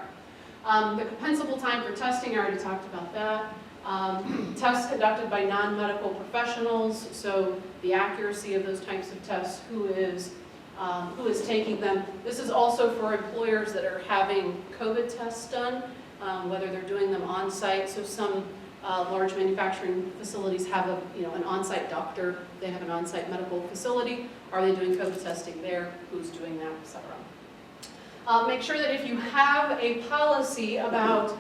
The compensable time for testing, I already talked about that. Tests conducted by non-medical professionals, so the accuracy of those types of tests, who is taking them. This is also for employers that are having COVID tests done, whether they're doing them on-site. So some large manufacturing facilities have an on-site doctor. They have an on-site medical facility. Are they doing COVID testing there? Who's doing that, etc. Make sure that if you have a policy about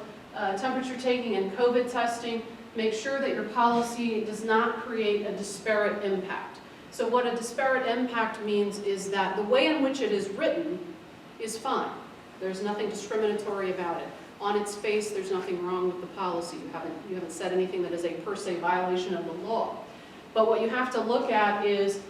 temperature taking and COVID testing, make sure that your policy does not create a disparate impact. So what a disparate impact means is that the way in which it is written is fine. There's nothing discriminatory about it. On its face, there's nothing wrong with the policy. You haven't said anything that is a per se violation of the law. But what you have to look at is,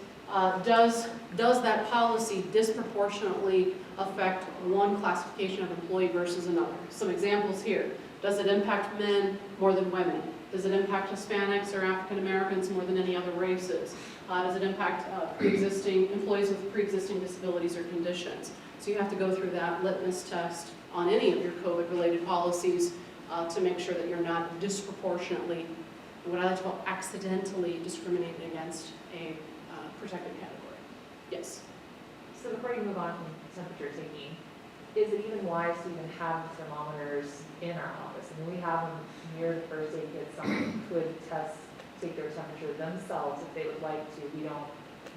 does that policy disproportionately affect one classification of employee versus another? Some examples here. Does it impact men more than women? Does it impact Hispanics or African Americans more than any other races? Does it impact employees with pre-existing disabilities or conditions? So you have to go through that litmus test on any of your COVID-related policies to make sure that you're not disproportionately, what I like to call accidentally discriminating against a protected category. Yes? So before you move on from temperature taking, is it even wise to even have thermometers in our office? I mean, we have them near the first aid kit. Someone could take their temperature themselves if they would like to. We don't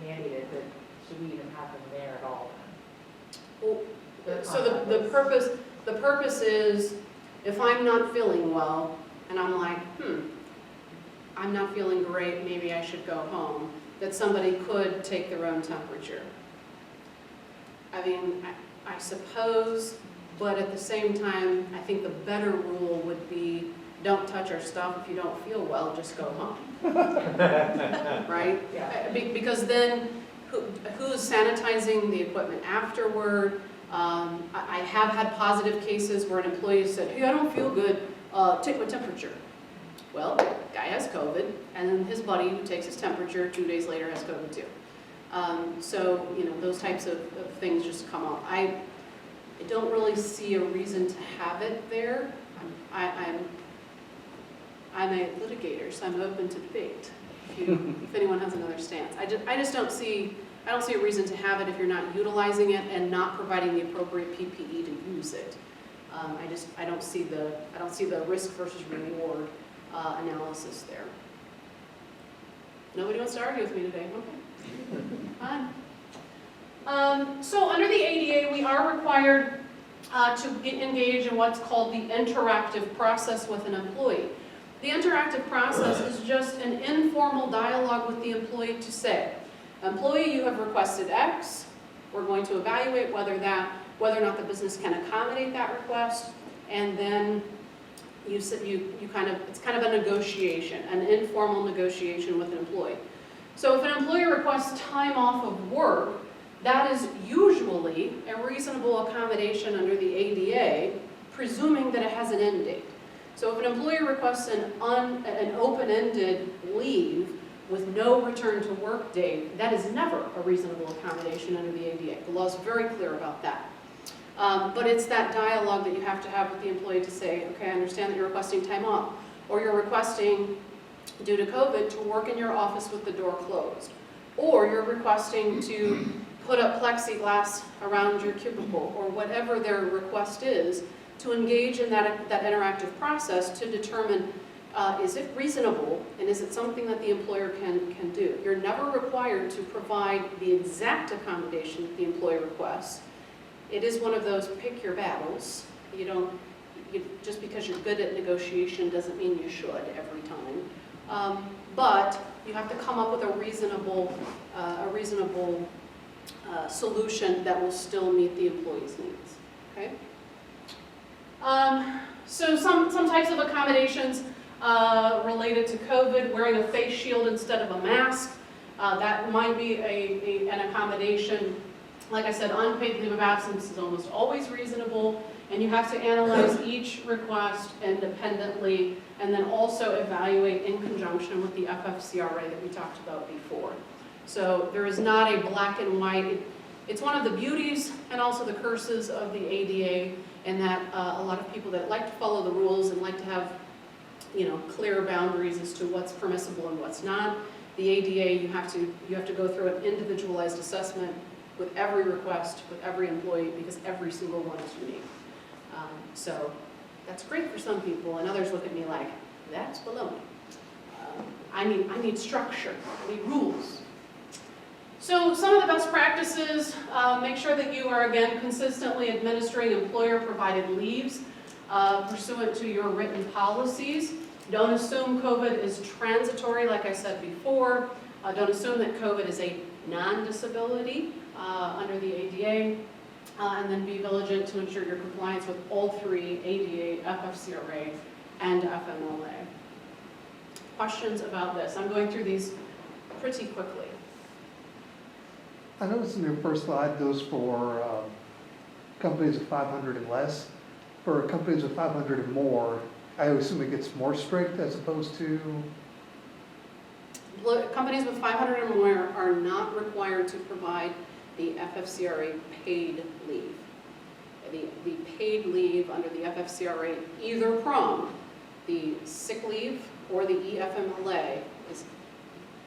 mandate it, but should we even have them there at all? Well, so the purpose is, if I'm not feeling well, and I'm like, I'm not feeling great, maybe I should go home, that somebody could take their own temperature. I mean, I suppose, but at the same time, I think the better rule would be, don't touch our stuff. If you don't feel well, just go home. Right? Yeah. Because then, who's sanitizing the equipment afterward? I have had positive cases where an employee said, hey, I don't feel good, take my temperature. Well, guy has COVID, and then his buddy who takes his temperature 2 days later has COVID too. So, those types of things just come up. I don't really see a reason to have it there. I'm a litigator, so I'm open to debate, if anyone has another stance. I just don't see a reason to have it if you're not utilizing it and not providing the appropriate PPE to use it. I don't see the risk versus reward analysis there. Nobody wants to argue with me today, okay. Fine. So under the ADA, we are required to engage in what's called the interactive process with an employee. The interactive process is just an informal dialogue with the employee to say, employee, you have requested X. We're going to evaluate whether or not the business can accommodate that request, and then it's kind of a negotiation, an informal negotiation with an employee. So if an employee requests time off of work, that is usually a reasonable accommodation under the ADA, presuming that it has an end date. So if an employee requests an open-ended leave with no return to work date, that is never a reasonable accommodation under the ADA. The law is very clear about that. But it's that dialogue that you have to have with the employee to say, okay, I understand that you're requesting time off, or you're requesting, due to COVID, to work in your office with the door closed, or you're requesting to put up plexiglass around your cubicle, or whatever their request is, to engage in that interactive process to determine, is it reasonable, and is it something that the employer can do? You're never required to provide the exact accommodation that the employer requests. It is one of those pick your battles. Just because you're good at negotiation doesn't mean you should every time. But you have to come up with a reasonable solution that will still meet the employee's needs. Okay. So some types of accommodations related to COVID, wearing a face shield instead of a mask. That might be an accommodation. Like I said, unpaid leave of absence is almost always reasonable, and you have to analyze each request independently and then also evaluate in conjunction with the FFCRA that we talked about before. So there is not a black and white. It's one of the beauties and also the curses of the ADA, in that a lot of people that like to follow the rules and like to have clear boundaries as to what's permissible and what's not. The ADA, you have to go through an individualized assessment with every request, with every employee, because every single one is unique. So that's great for some people, and others look at me like, that's baloney. I need structure, I need rules. So some of the best practices, make sure that you are, again, consistently administering employer-provided leaves pursuant to your written policies. Don't assume COVID is transitory, like I said before. Don't assume that COVID is a non-disability under the ADA, and then be vigilant to ensure your compliance with all three, ADA, FFCRA, and FMLA. Questions about this? I'm going through these pretty quickly. I noticed in your first slide, those for companies of 500 and less. For companies of 500 and more, I assume it gets more strict as opposed to, Companies with 500 or more are not required to provide the FFCRA paid leave. The paid leave under the FFCRA, either from the sick leave or the EFMLA, is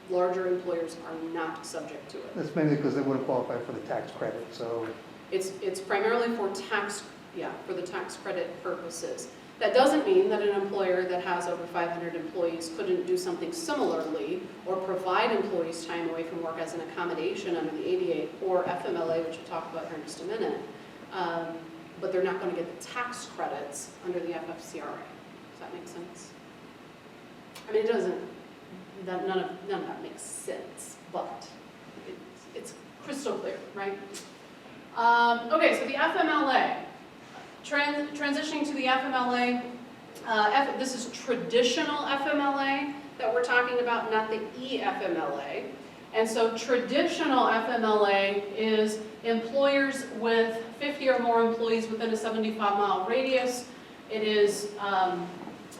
larger employers are not subject to it. that's mainly because they wouldn't qualify for the tax credit, so. It's primarily for for the tax credit purposes. That doesn't mean that an employer that has over 500 employees couldn't do something similarly or provide employees time away from work as an accommodation under the ADA or FMLA, which we'll talk about here in just a minute. But they're not going to get the tax credits under the FFCRA. Does that make sense? I mean, it doesn't, none of that makes sense, but it's crystal clear, right? Okay, so the FMLA. Transitioning to the FMLA, this is traditional FMLA that we're talking about, not the EFMLA. And so traditional FMLA is employers with 50 or more employees within a 75-mile radius. It is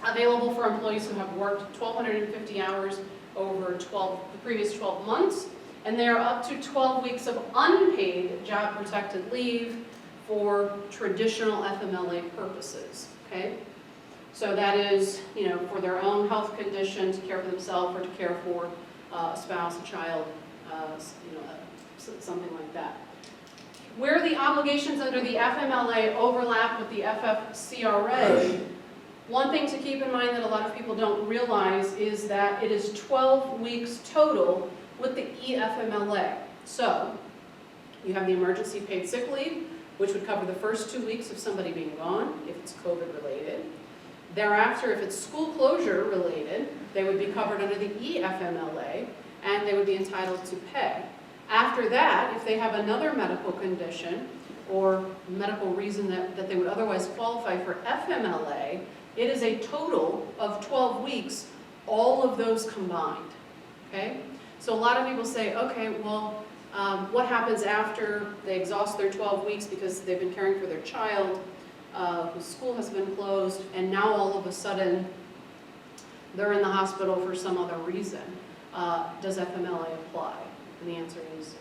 available for employees who have worked 1,250 hours over the previous 12 months, and they are up to 12 weeks of unpaid job-protected leave for traditional FMLA purposes, okay? So that is, for their own health condition, to care for themselves or to care for a spouse, a child, something like that. Where the obligations under the FMLA overlap with the FFCRA, one thing to keep in mind that a lot of people don't realize is that it is 12 weeks total with the EFMLA. So, you have the emergency paid sick leave, which would cover the first 2 weeks of somebody being gone, if it's COVID related. Thereafter, if it's school closure related, they would be covered under the EFMLA, and they would be entitled to pay. After that, if they have another medical condition or medical reason that they would otherwise qualify for FMLA, it is a total of 12 weeks, all of those combined, okay? So a lot of people say, okay, well, what happens after they exhaust their 12 weeks because they've been caring for their child, whose school has been closed, and now all of a sudden they're in the hospital for some other reason. Does FMLA apply? And the answer is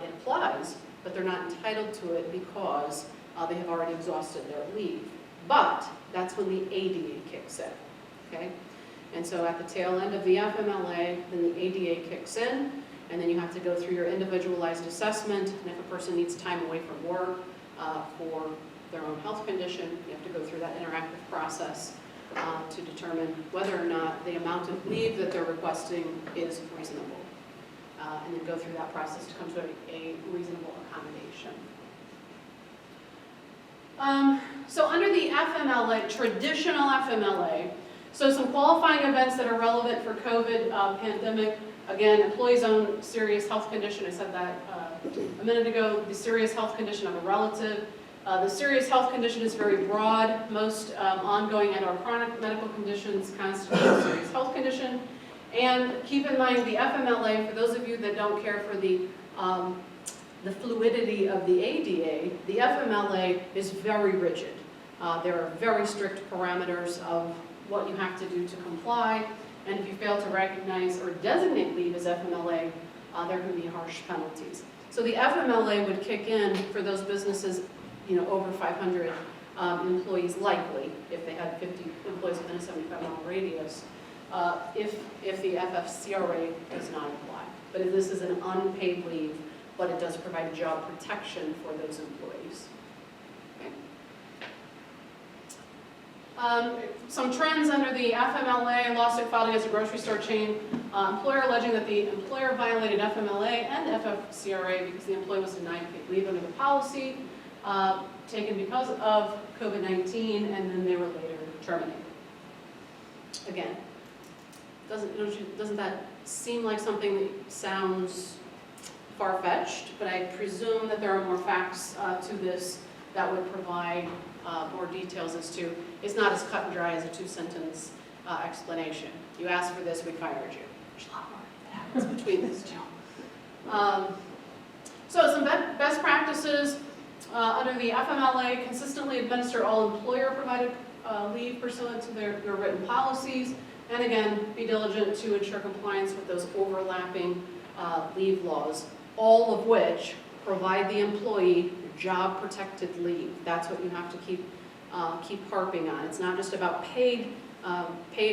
it applies, but they're not entitled to it because they have already exhausted their leave. But that's when the ADA kicks in, okay? And so at the tail end of the FMLA, then the ADA kicks in, and then you have to go through your individualized assessment, and if a person needs time away from work for their own health condition, you have to go through that interactive process to determine whether or not the amount of leave that they're requesting is reasonable, and then go through that process to come to a reasonable accommodation. So under the FMLA, traditional FMLA, so some qualifying events that are relevant for COVID pandemic. Again, employee's own serious health condition, I said that a minute ago, the serious health condition of a relative. The serious health condition is very broad. Most ongoing and or chronic medical conditions constitute a serious health condition. And keep in mind the FMLA, for those of you that don't care for the fluidity of the ADA, the FMLA is very rigid. There are very strict parameters of what you have to do to comply, and if you fail to recognize or designate leave as FMLA, there can be harsh penalties. So the FMLA would kick in for those businesses, over 500 employees likely, if they had 50 employees within a 75-mile radius, if the FFCRA does not apply. But this is an unpaid leave, but it does provide job protection for those employees. Some trends under the FMLA, lawsuit filed against a grocery store chain, employer alleging that the employer violated FMLA and FFCRA because the employee was denied paid leave under the policy taken because of COVID-19, and then they were later terminated. Again, Doesn't that seem like something that sounds far-fetched? But I presume that there are more facts to this that would provide more details as to, it's not as cut and dry as a 2-sentence explanation. You asked for this, we fired you. There's a lot more that happens between these two. So some best practices under the FMLA: consistently administer all employer-provided leave pursuant to their written policies, and again, be diligent to ensure compliance with those overlapping leave laws, all of which provide the employee job-protected leave. That's what you have to keep harping on. It's not just about paid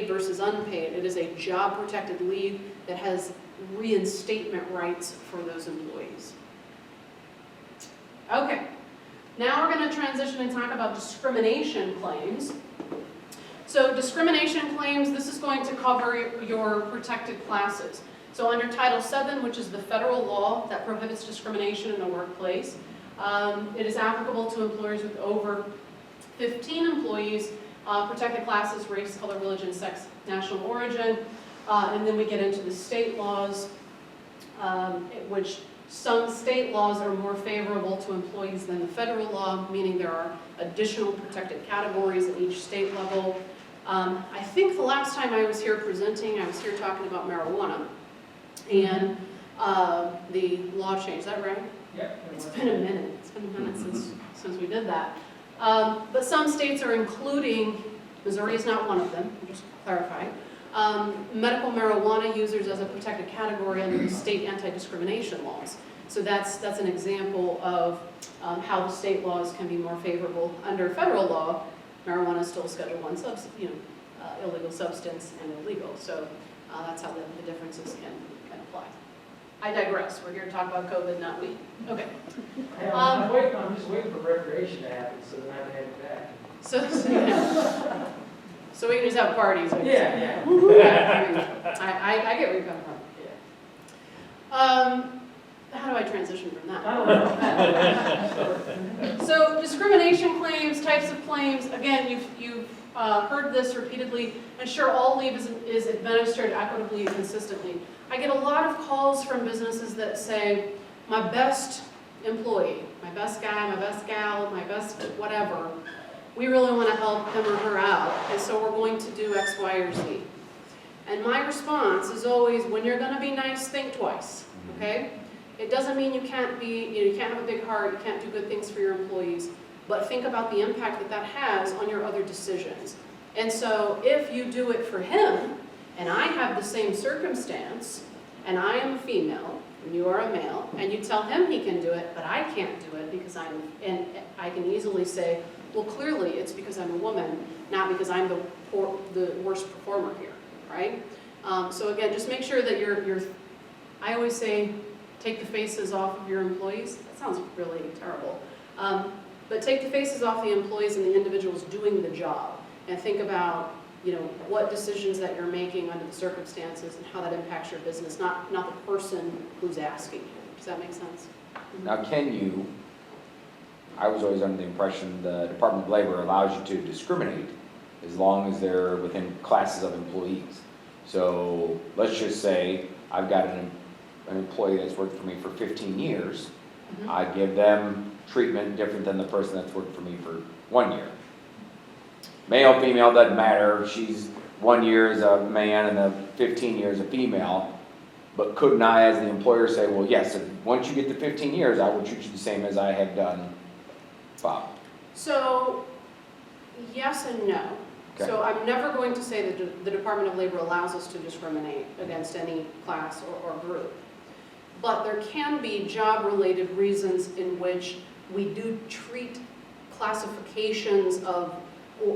versus unpaid. It is a job-protected leave that has reinstatement rights for those employees. Okay, now we're going to transition and talk about discrimination claims. So discrimination claims, this is going to cover your protected classes. So under Title VII, which is the federal law that prohibits discrimination in the workplace, it is applicable to employers with over 15 employees, protected classes: race, color, religion, sex, national origin, and then we get into the state laws, which some state laws are more favorable to employees than the federal law, meaning there are additional protected categories at each state level. I think the last time I was here presenting, I was here talking about marijuana and the law change. Is that right? Yeah. It's been a minute. It's been a minute since we did that. But some states are including, Missouri is not one of them, just to clarify, medical marijuana users as a protected category under the state anti-discrimination laws. So that's an example of how the state laws can be more favorable. Under federal law, marijuana is still a Schedule I illegal substance and illegal. So that's how the differences can apply. I digress. We're here to talk about COVID, not weed. Okay. I'm just waiting for recreation to happen so that I can have it back. So we can just have parties. Yeah. I get where you're coming from. Yeah. How do I transition from that? I don't know. So discrimination claims, types of claims. Again, you've heard this repeatedly. Ensure all leave is administered equitably and consistently. I get a lot of calls from businesses that say, my best employee, my best guy, my best gal, my best whatever, we really want to help him or her out, and so we're going to do X, Y, or Z. And my response is always, when you're going to be nice, think twice, okay? It doesn't mean you can't you can't have a big heart, you can't do good things for your employees, but think about the impact that has on your other decisions. And so if you do it for him, and I have the same circumstance, and I am a female, and you are a male, and you tell him he can do it, but I can't do it because and I can easily say, well, clearly it's because I'm a woman, not because I'm the worst performer here, right? So again, just make sure that you're, I always say, take the faces off of your employees. That sounds really terrible. But take the faces off the employees and the individuals doing the job, and think about, what decisions that you're making under the circumstances and how that impacts your business, not the person who's asking you. Does that make sense? Now, I was always under the impression the Department of Labor allows you to discriminate as long as they're within classes of employees. So let's just say I've got an employee that's worked for me for 15 years. Mm-hmm. I give them treatment different than the person that's worked for me for 1 year. Male, female, doesn't matter. She's 1 year as a man and the 15 years a female. But couldn't I, as the employer, say, well, yes, once you get to 15 years, I will treat you the same as I have done, Bob? So, yes and no. Okay. So I'm never going to say that the Department of Labor allows us to discriminate against any class or group. But there can be job-related reasons in which we do treat classifications of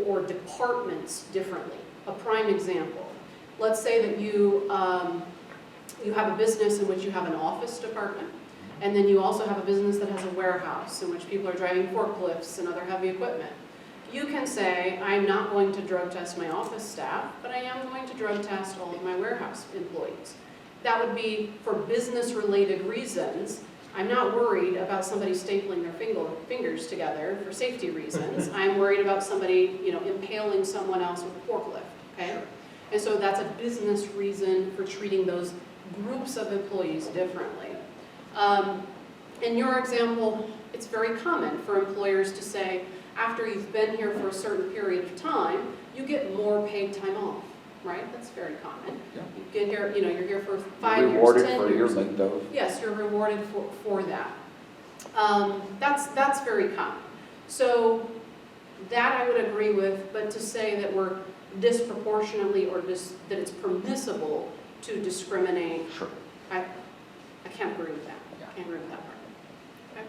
or departments differently. A prime example. Let's say that you have a business in which you have an office department, and then you also have a business that has a warehouse in which people are driving forklifts and other heavy equipment. You can say, I'm not going to drug test my office staff, but I am going to drug test all of my warehouse employees. That would be for business-related reasons. I'm not worried about somebody stapling their fingers together for safety reasons. I'm worried about somebody, impaling someone else with a forklift, okay? And so that's a business reason for treating those groups of employees differently. In your example, it's very common for employers to say, after you've been here for a certain period of time, you get more paid time off, right? That's very common. Yeah. You get here, you're here for 5 years, 10 years. Rewarded for your length of. Yes, you're rewarded for that. That's very common. So that I would agree with, but to say that we're disproportionately or that it's permissible to discriminate, Sure. I can't agree with that. Yeah. Can't agree with that part. Okay.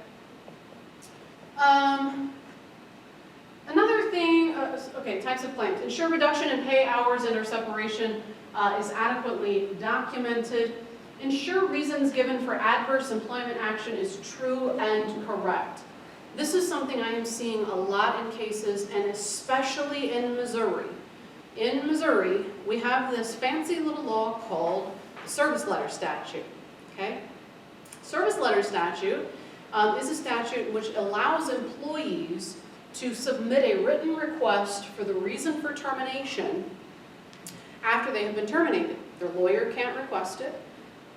Another thing, okay, types of claims. Ensure reduction in pay hours and or separation is adequately documented. Ensure reasons given for adverse employment action is true and correct. This is something I am seeing a lot in cases, and especially in Missouri. In Missouri, we have this fancy little law called the Service Letter Statute, okay? Service Letter Statute is a statute which allows employees to submit a written request for the reason for termination after they have been terminated. Their lawyer can't request it,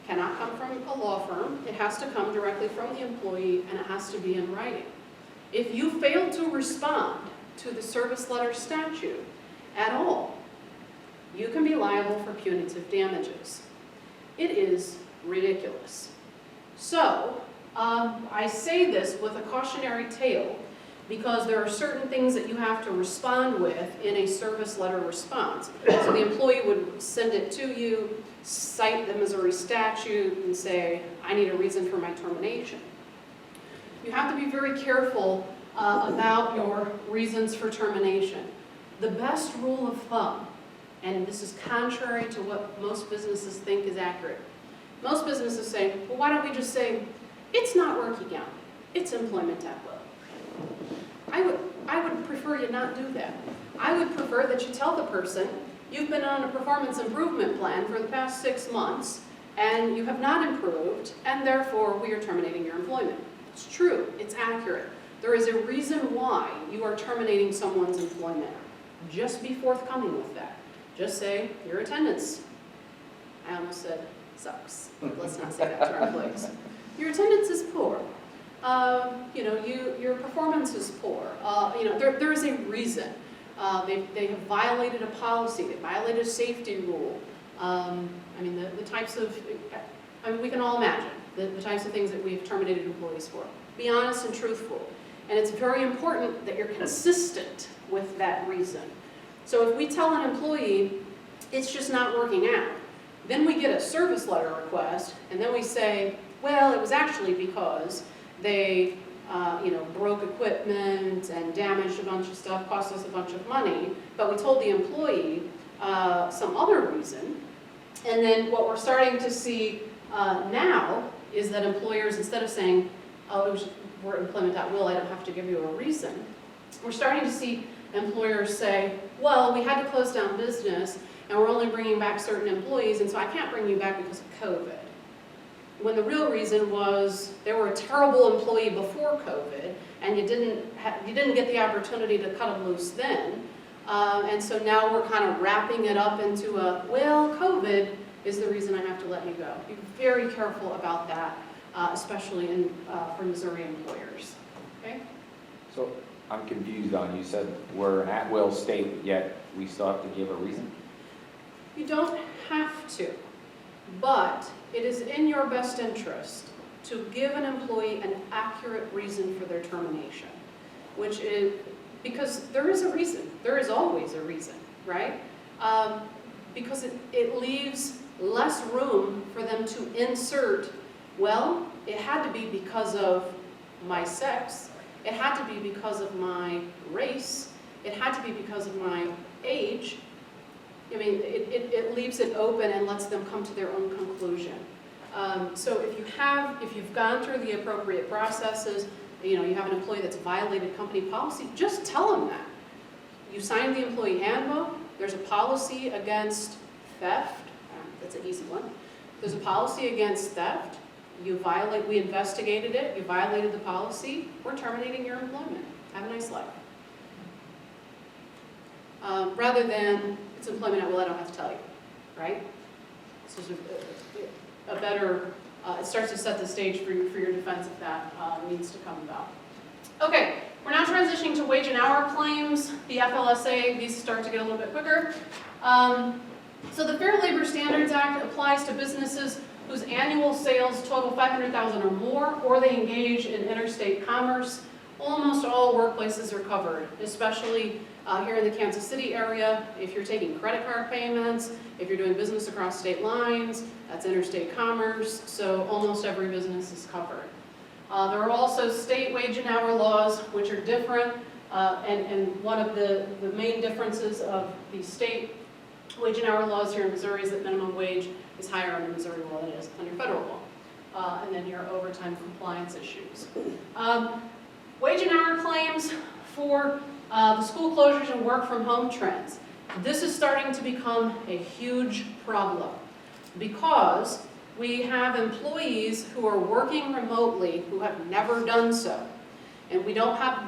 cannot come from a law firm. It has to come directly from the employee, and it has to be in writing. If you fail to respond to the Service Letter Statute at all, you can be liable for punitive damages. It is ridiculous. So, I say this with a cautionary tale because there are certain things that you have to respond with in a service letter response. So the employee would send it to you, cite the Missouri statute, and say, I need a reason for my termination. You have to be very careful about your reasons for termination. The best rule of thumb, and this is contrary to what most businesses think is accurate, most businesses say, well, why don't we just say, it's not working out, it's employment at will. I would prefer you not do that. I would prefer that you tell the person, you've been on a performance improvement plan for the past 6 months, and you have not improved, and therefore we are terminating your employment. It's true, it's accurate. There is a reason why you are terminating someone's employment. Just be forthcoming with that. Just say, your attendance, I almost said sucks. Let's not say that to our employees. Your attendance is poor. Your performance is poor. There is a reason. They have violated a policy. They violated a safety rule. The types of, we can all imagine the types of things that we've terminated employees for. Be honest and truthful. And it's very important that you're consistent with that reason. So if we tell an employee, it's just not working out, then we get a service letter request, and then we say, well, it was actually because they broke equipment and damaged a bunch of stuff, cost us a bunch of money, but we told the employee some other reason. And then what we're starting to see now is that employers, instead of saying, oh, we're employment at will, I don't have to give you a reason, we're starting to see employers say, well, we had to close down business, and we're only bringing back certain employees, and so I can't bring you back because of COVID. When the real reason was they were a terrible employee before COVID, and you didn't get the opportunity to cut them loose then. And so now we're kind of wrapping it up into well, COVID is the reason I have to let you go. Be very careful about that, especially for Missouri employers. Okay? So I'm confused on, you said we're an at-will state, yet we still have to give a reason? You don't have to, but it is in your best interest to give an employee an accurate reason for their termination, which is, because there is a reason, there is always a reason, right? Because it leaves less room for them to insert, well, it had to be because of my sex, it had to be because of my race, it had to be because of my age. It leaves it open and lets them come to their own conclusion. So if you've gone through the appropriate processes, you have an employee that's violated company policy, just tell them that. You signed the employee handbook, there's a policy against theft, that's an easy one. There's a policy against theft, we investigated it, you violated the policy, we're terminating your employment. Have a nice life. Rather than, it's employment at will, I don't have to tell you, right? So it's a better, it starts to set the stage for your defense if that needs to come about. Okay, we're now transitioning to wage and hour claims. The FLSA, these start to get a little bit quicker. So the Fair Labor Standards Act applies to businesses whose annual sales total $500,000 or more, or they engage in interstate commerce. Almost all workplaces are covered, especially here in the Kansas City area. If you're taking credit card payments, if you're doing business across state lines, that's interstate commerce, so almost every business is covered. There are also state wage and hour laws, which are different, and one of the main differences of the state wage and hour laws here in Missouri is that minimum wage is higher under Missouri law than it is under federal law, and then your overtime compliance issues. Wage and hour claims for the school closures and work from home trends. This is starting to become a huge problem because we have employees who are working remotely who have never done so. And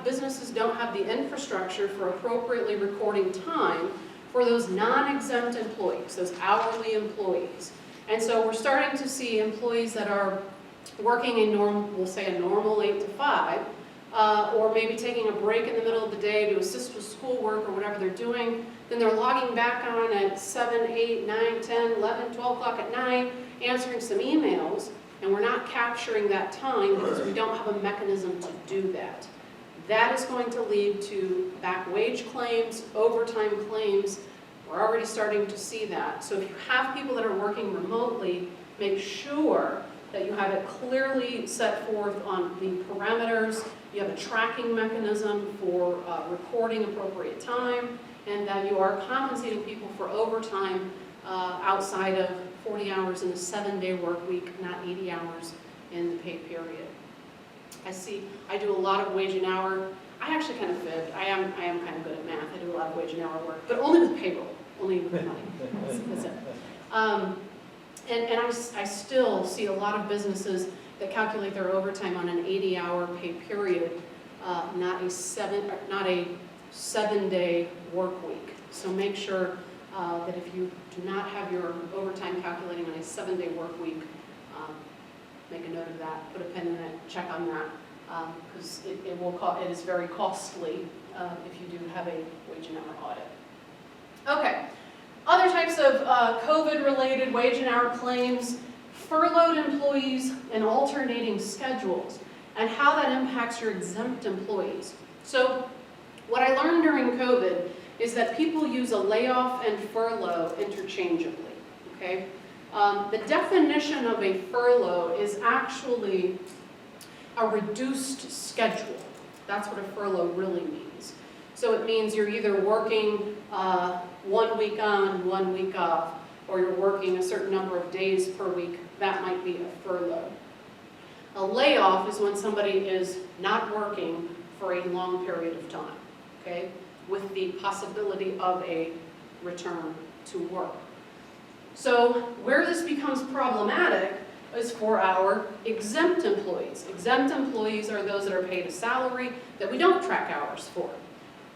businesses don't have the infrastructure for appropriately recording time for those non-exempt employees, those hourly employees. And so we're starting to see employees that are working we'll say a normal 8 to 5, or maybe taking a break in the middle of the day to assist with schoolwork or whatever they're doing. Then they're logging back on at 7, 8, 9, 10, 11, 12 o'clock at night, answering some emails, and we're not capturing that time because we don't have a mechanism to do that. That is going to lead to back wage claims, overtime claims. We're already starting to see that. So if you have people that are working remotely, make sure that you have it clearly set forth on the parameters, you have a tracking mechanism for recording appropriate time, and that you are compensating people for overtime outside of 40 hours in a 7-day work week, not 80 hours in the pay period. I do a lot of wage and hour. I actually kind of fibbed. I am kind of good at math. I do a lot of wage and hour work, but only with payroll, only with money. That's it. And I still see a lot of businesses that calculate their overtime on an 80-hour pay period, not a 7-day work week. So make sure that if you do not have your overtime calculating on a 7-day work week, make a note of that, put a pin in it, check on that, because it is very costly if you do have a wage and hour audit. Okay, other types of COVID-related wage and hour claims, furloughed employees and alternating schedules, and how that impacts your exempt employees. So what I learned during COVID is that people use a layoff and furlough interchangeably, okay? The definition of a furlough is actually a reduced schedule. That's what a furlough really means. So it means you're either working 1 week on, 1 week off, or you're working a certain number of days per week. That might be a furlough. A layoff is when somebody is not working for a long period of time, okay, with the possibility of a return to work. So where this becomes problematic is for our exempt employees. Exempt employees are those that are paid a salary that we don't track hours for.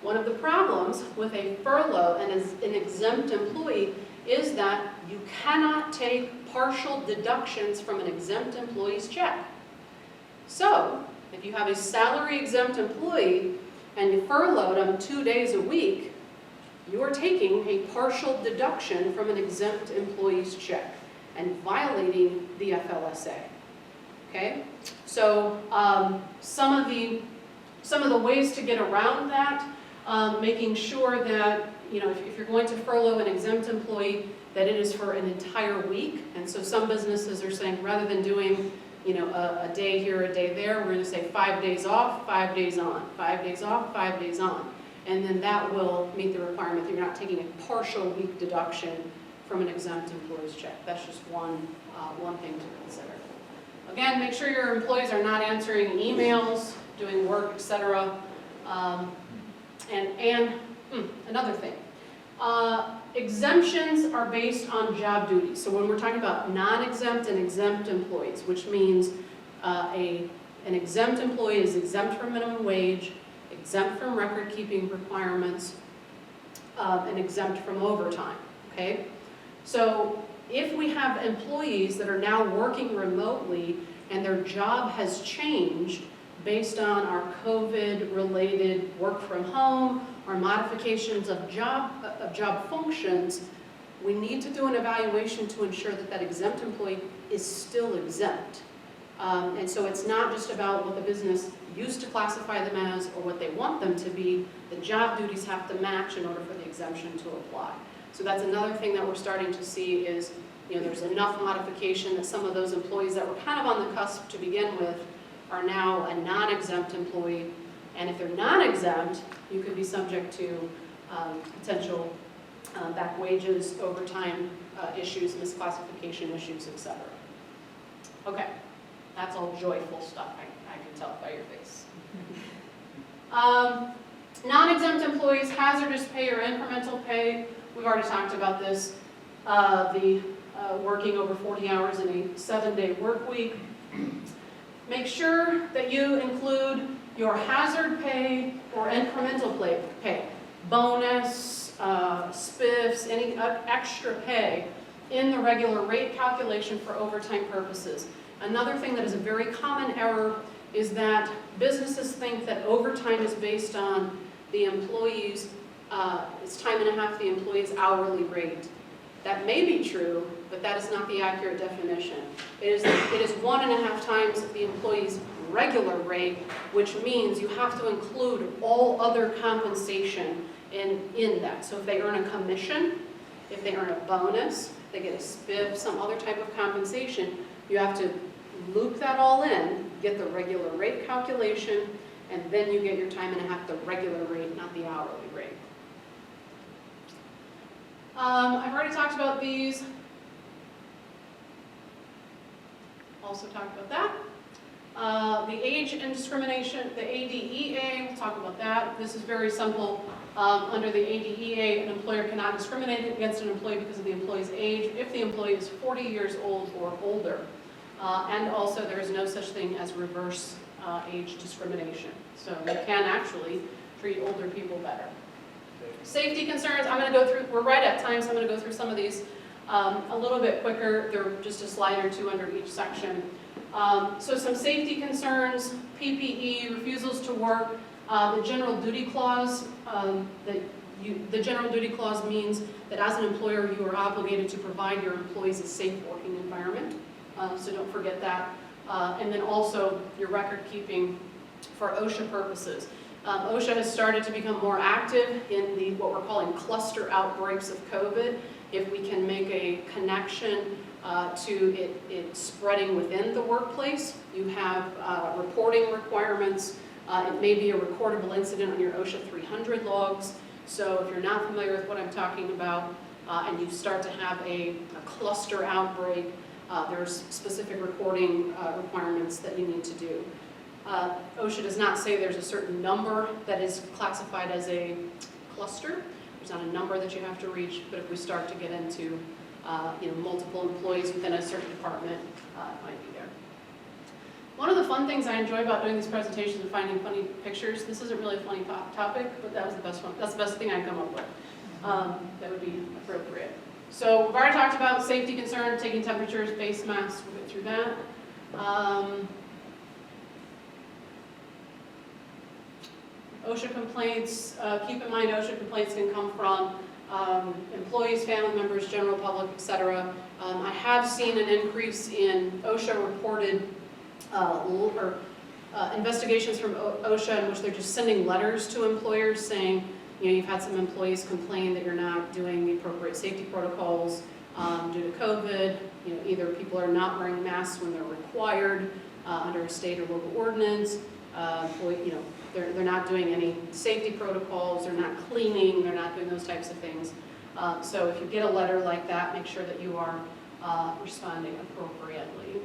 One of the problems with a furlough and as an exempt employee is that you cannot take partial deductions from an exempt employee's check. So if you have a salary exempt employee and you furloughed them 2 days a week, you are taking a partial deduction from an exempt employee's check and violating the FLSA. Okay, so some of the ways to get around that, making sure that if you're going to furlough an exempt employee, that it is for an entire week. And so some businesses are saying rather than doing a day here, a day there, we're going to say 5 days off, 5 days on, 5 days off, 5 days on. And then that will meet the requirement that you're not taking a partial week deduction from an exempt employee's check. That's just one thing to consider. Again, make sure your employees are not answering emails, doing work, etc. Another thing, exemptions are based on job duties. So when we're talking about non-exempt and exempt employees, which means an exempt employee is exempt from minimum wage, exempt from record-keeping requirements, and exempt from overtime, okay? So if we have employees that are now working remotely and their job has changed based on our COVID-related work from home or modifications of job functions, we need to do an evaluation to ensure that that exempt employee is still exempt. And so it's not just about what the business used to classify them as or what they want them to be. The job duties have to match in order for the exemption to apply. So that's another thing that we're starting to see is, there's enough modification that some of those employees that were kind of on the cusp to begin with are now a non-exempt employee. And if they're non-exempt, you could be subject to potential back wages, overtime issues, misclassification issues, etc. Okay, that's all joyful stuff, I can tell by your face. Non-exempt employees, hazardous pay or incremental pay, we've already talked about this. Working over 40 hours in a 7-day work week. Make sure that you include your hazard pay or incremental pay, bonus, spiffs, any extra pay in the regular rate calculation for overtime purposes. Another thing that is a very common error is that businesses think that overtime is based on the employee's, it's time and a half the employee's hourly rate. That may be true, but that is not the accurate definition. It is 1.5 times the employee's regular rate, which means you have to include all other compensation in that. So if they earn a commission, if they earn a bonus, they get a spiff, some other type of compensation, you have to loop that all in, get the regular rate calculation, and then you get your time and a half the regular rate, not the hourly rate. I've already talked about these. Also talked about that. The age and discrimination, the ADEA, we'll talk about that. This is very simple. Under the ADEA, an employer cannot discriminate against an employee because of the employee's age if the employee is 40 years old or older. And also there is no such thing as reverse age discrimination. So you can actually treat older people better. Safety concerns, I'm going to go through, we're right at time, so I'm going to go through some of these a little bit quicker. They're just a slide or two under each section. So some safety concerns, PPE, refusals to work, the general duty clause. The general duty clause means that as an employer you are obligated to provide your employees a safe working environment. So don't forget that. And then also your record keeping for OSHA purposes. OSHA has started to become more active in what we're calling cluster outbreaks of COVID. If we can make a connection to it spreading within the workplace, you have reporting requirements. It may be a recordable incident on your OSHA 300 logs. So if you're not familiar with what I'm talking about and you start to have a cluster outbreak, there's specific reporting requirements that you need to do. OSHA does not say there's a certain number that is classified as a cluster. There's not a number that you have to reach, but if we start to get into multiple employees within a certain department, it might be there. One of the fun things I enjoy about doing these presentations and finding funny pictures, this isn't really a funny topic, but that was the best one. That's the best thing I come up with that would be appropriate. So we've already talked about safety concerns, taking temperatures, face masks, we'll get through that. OSHA complaints, keep in mind OSHA complaints can come from employees, family members, general public, etc. I have seen an increase in OSHA reported investigations from OSHA in which they're just sending letters to employers saying, you've had some employees complain that you're not doing the appropriate safety protocols due to COVID. Either people are not wearing masks when they're required under a state or local ordinance. They're not doing any safety protocols, they're not cleaning, they're not doing those types of things. So if you get a letter like that, make sure that you are responding appropriately.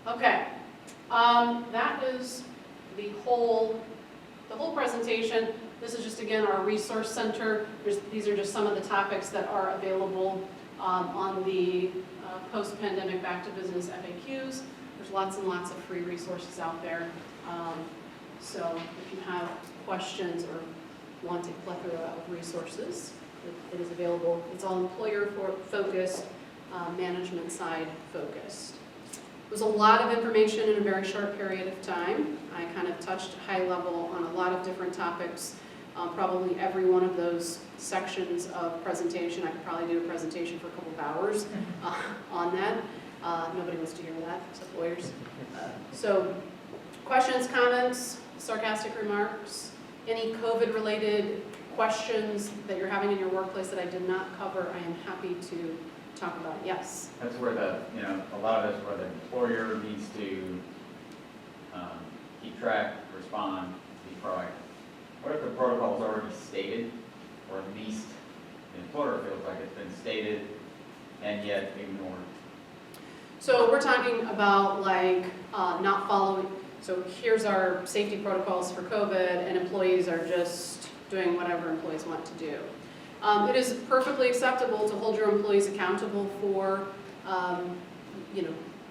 Okay, that is the whole presentation. This is just, again, our resource center. These are just some of the topics that are available on the post-pandemic back to business FAQs. There's lots and lots of free resources out there. So if you have questions or want a plethora of resources, it is available. It's all employer-focused, management side focused. It was a lot of information in a very short period of time. I kind of touched high level on a lot of different topics. Probably every one of those sections of presentation, I could probably do a presentation for a couple of hours on that. Nobody wants to hear that, except lawyers. So questions, comments, sarcastic remarks, any COVID-related questions that you're having in your workplace that I did not cover, I am happy to talk about. Yes? That's where the, a lot of it's where the employer needs to keep track, respond, be proactive. What if the protocol is already stated, or at least the employer feels like it's been stated and yet ignored? So we're talking about like not following, so here's our safety protocols for COVID and employees are just doing whatever employees want to do. It is perfectly acceptable to hold your employees accountable for,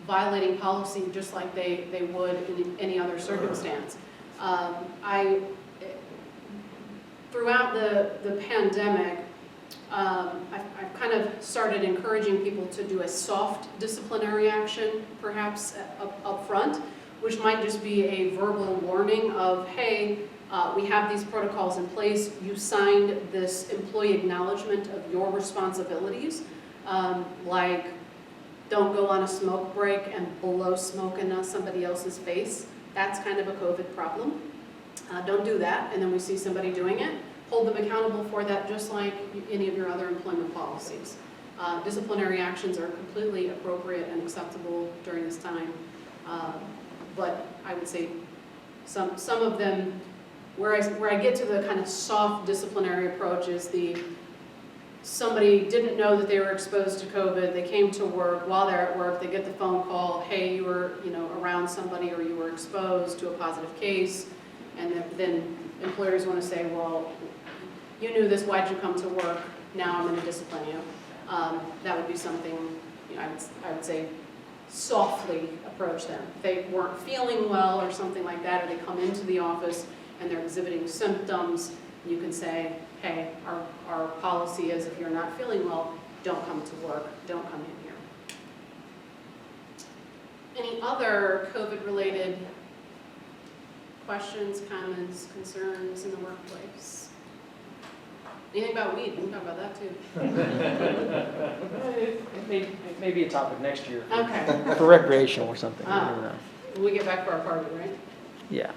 violating policy just like they would in any other circumstance. Throughout the pandemic, I've kind of started encouraging people to do a soft disciplinary action, perhaps up front, which might just be a verbal warning of, hey, we have these protocols in place. You signed this employee acknowledgement of your responsibilities, like don't go on a smoke break and blow smoke in somebody else's face. That's kind of a COVID problem. Don't do that, and then we see somebody doing it. Hold them accountable for that, just like any of your other employment policies. Disciplinary actions are completely appropriate and acceptable during this time, but I would say some of them, where I get to the kind of soft disciplinary approach is somebody didn't know that they were exposed to COVID, they came to work, while they're at work, they get the phone call, hey, you were around somebody or you were exposed to a positive case, and then employers want to say, well, you knew this, why'd you come to work, now I'm going to discipline you. That would be something, I would say, softly approach them. If they weren't feeling well or something like that, or they come into the office and they're exhibiting symptoms, you can say, hey, our policy is if you're not feeling well, don't come to work, don't come in here. Any other COVID-related questions, comments, concerns in the workplace? Anything about weed? We can talk about that too. It may be a topic next year Okay. for recreational or something. I don't know. When we get back for our party, right? Yeah.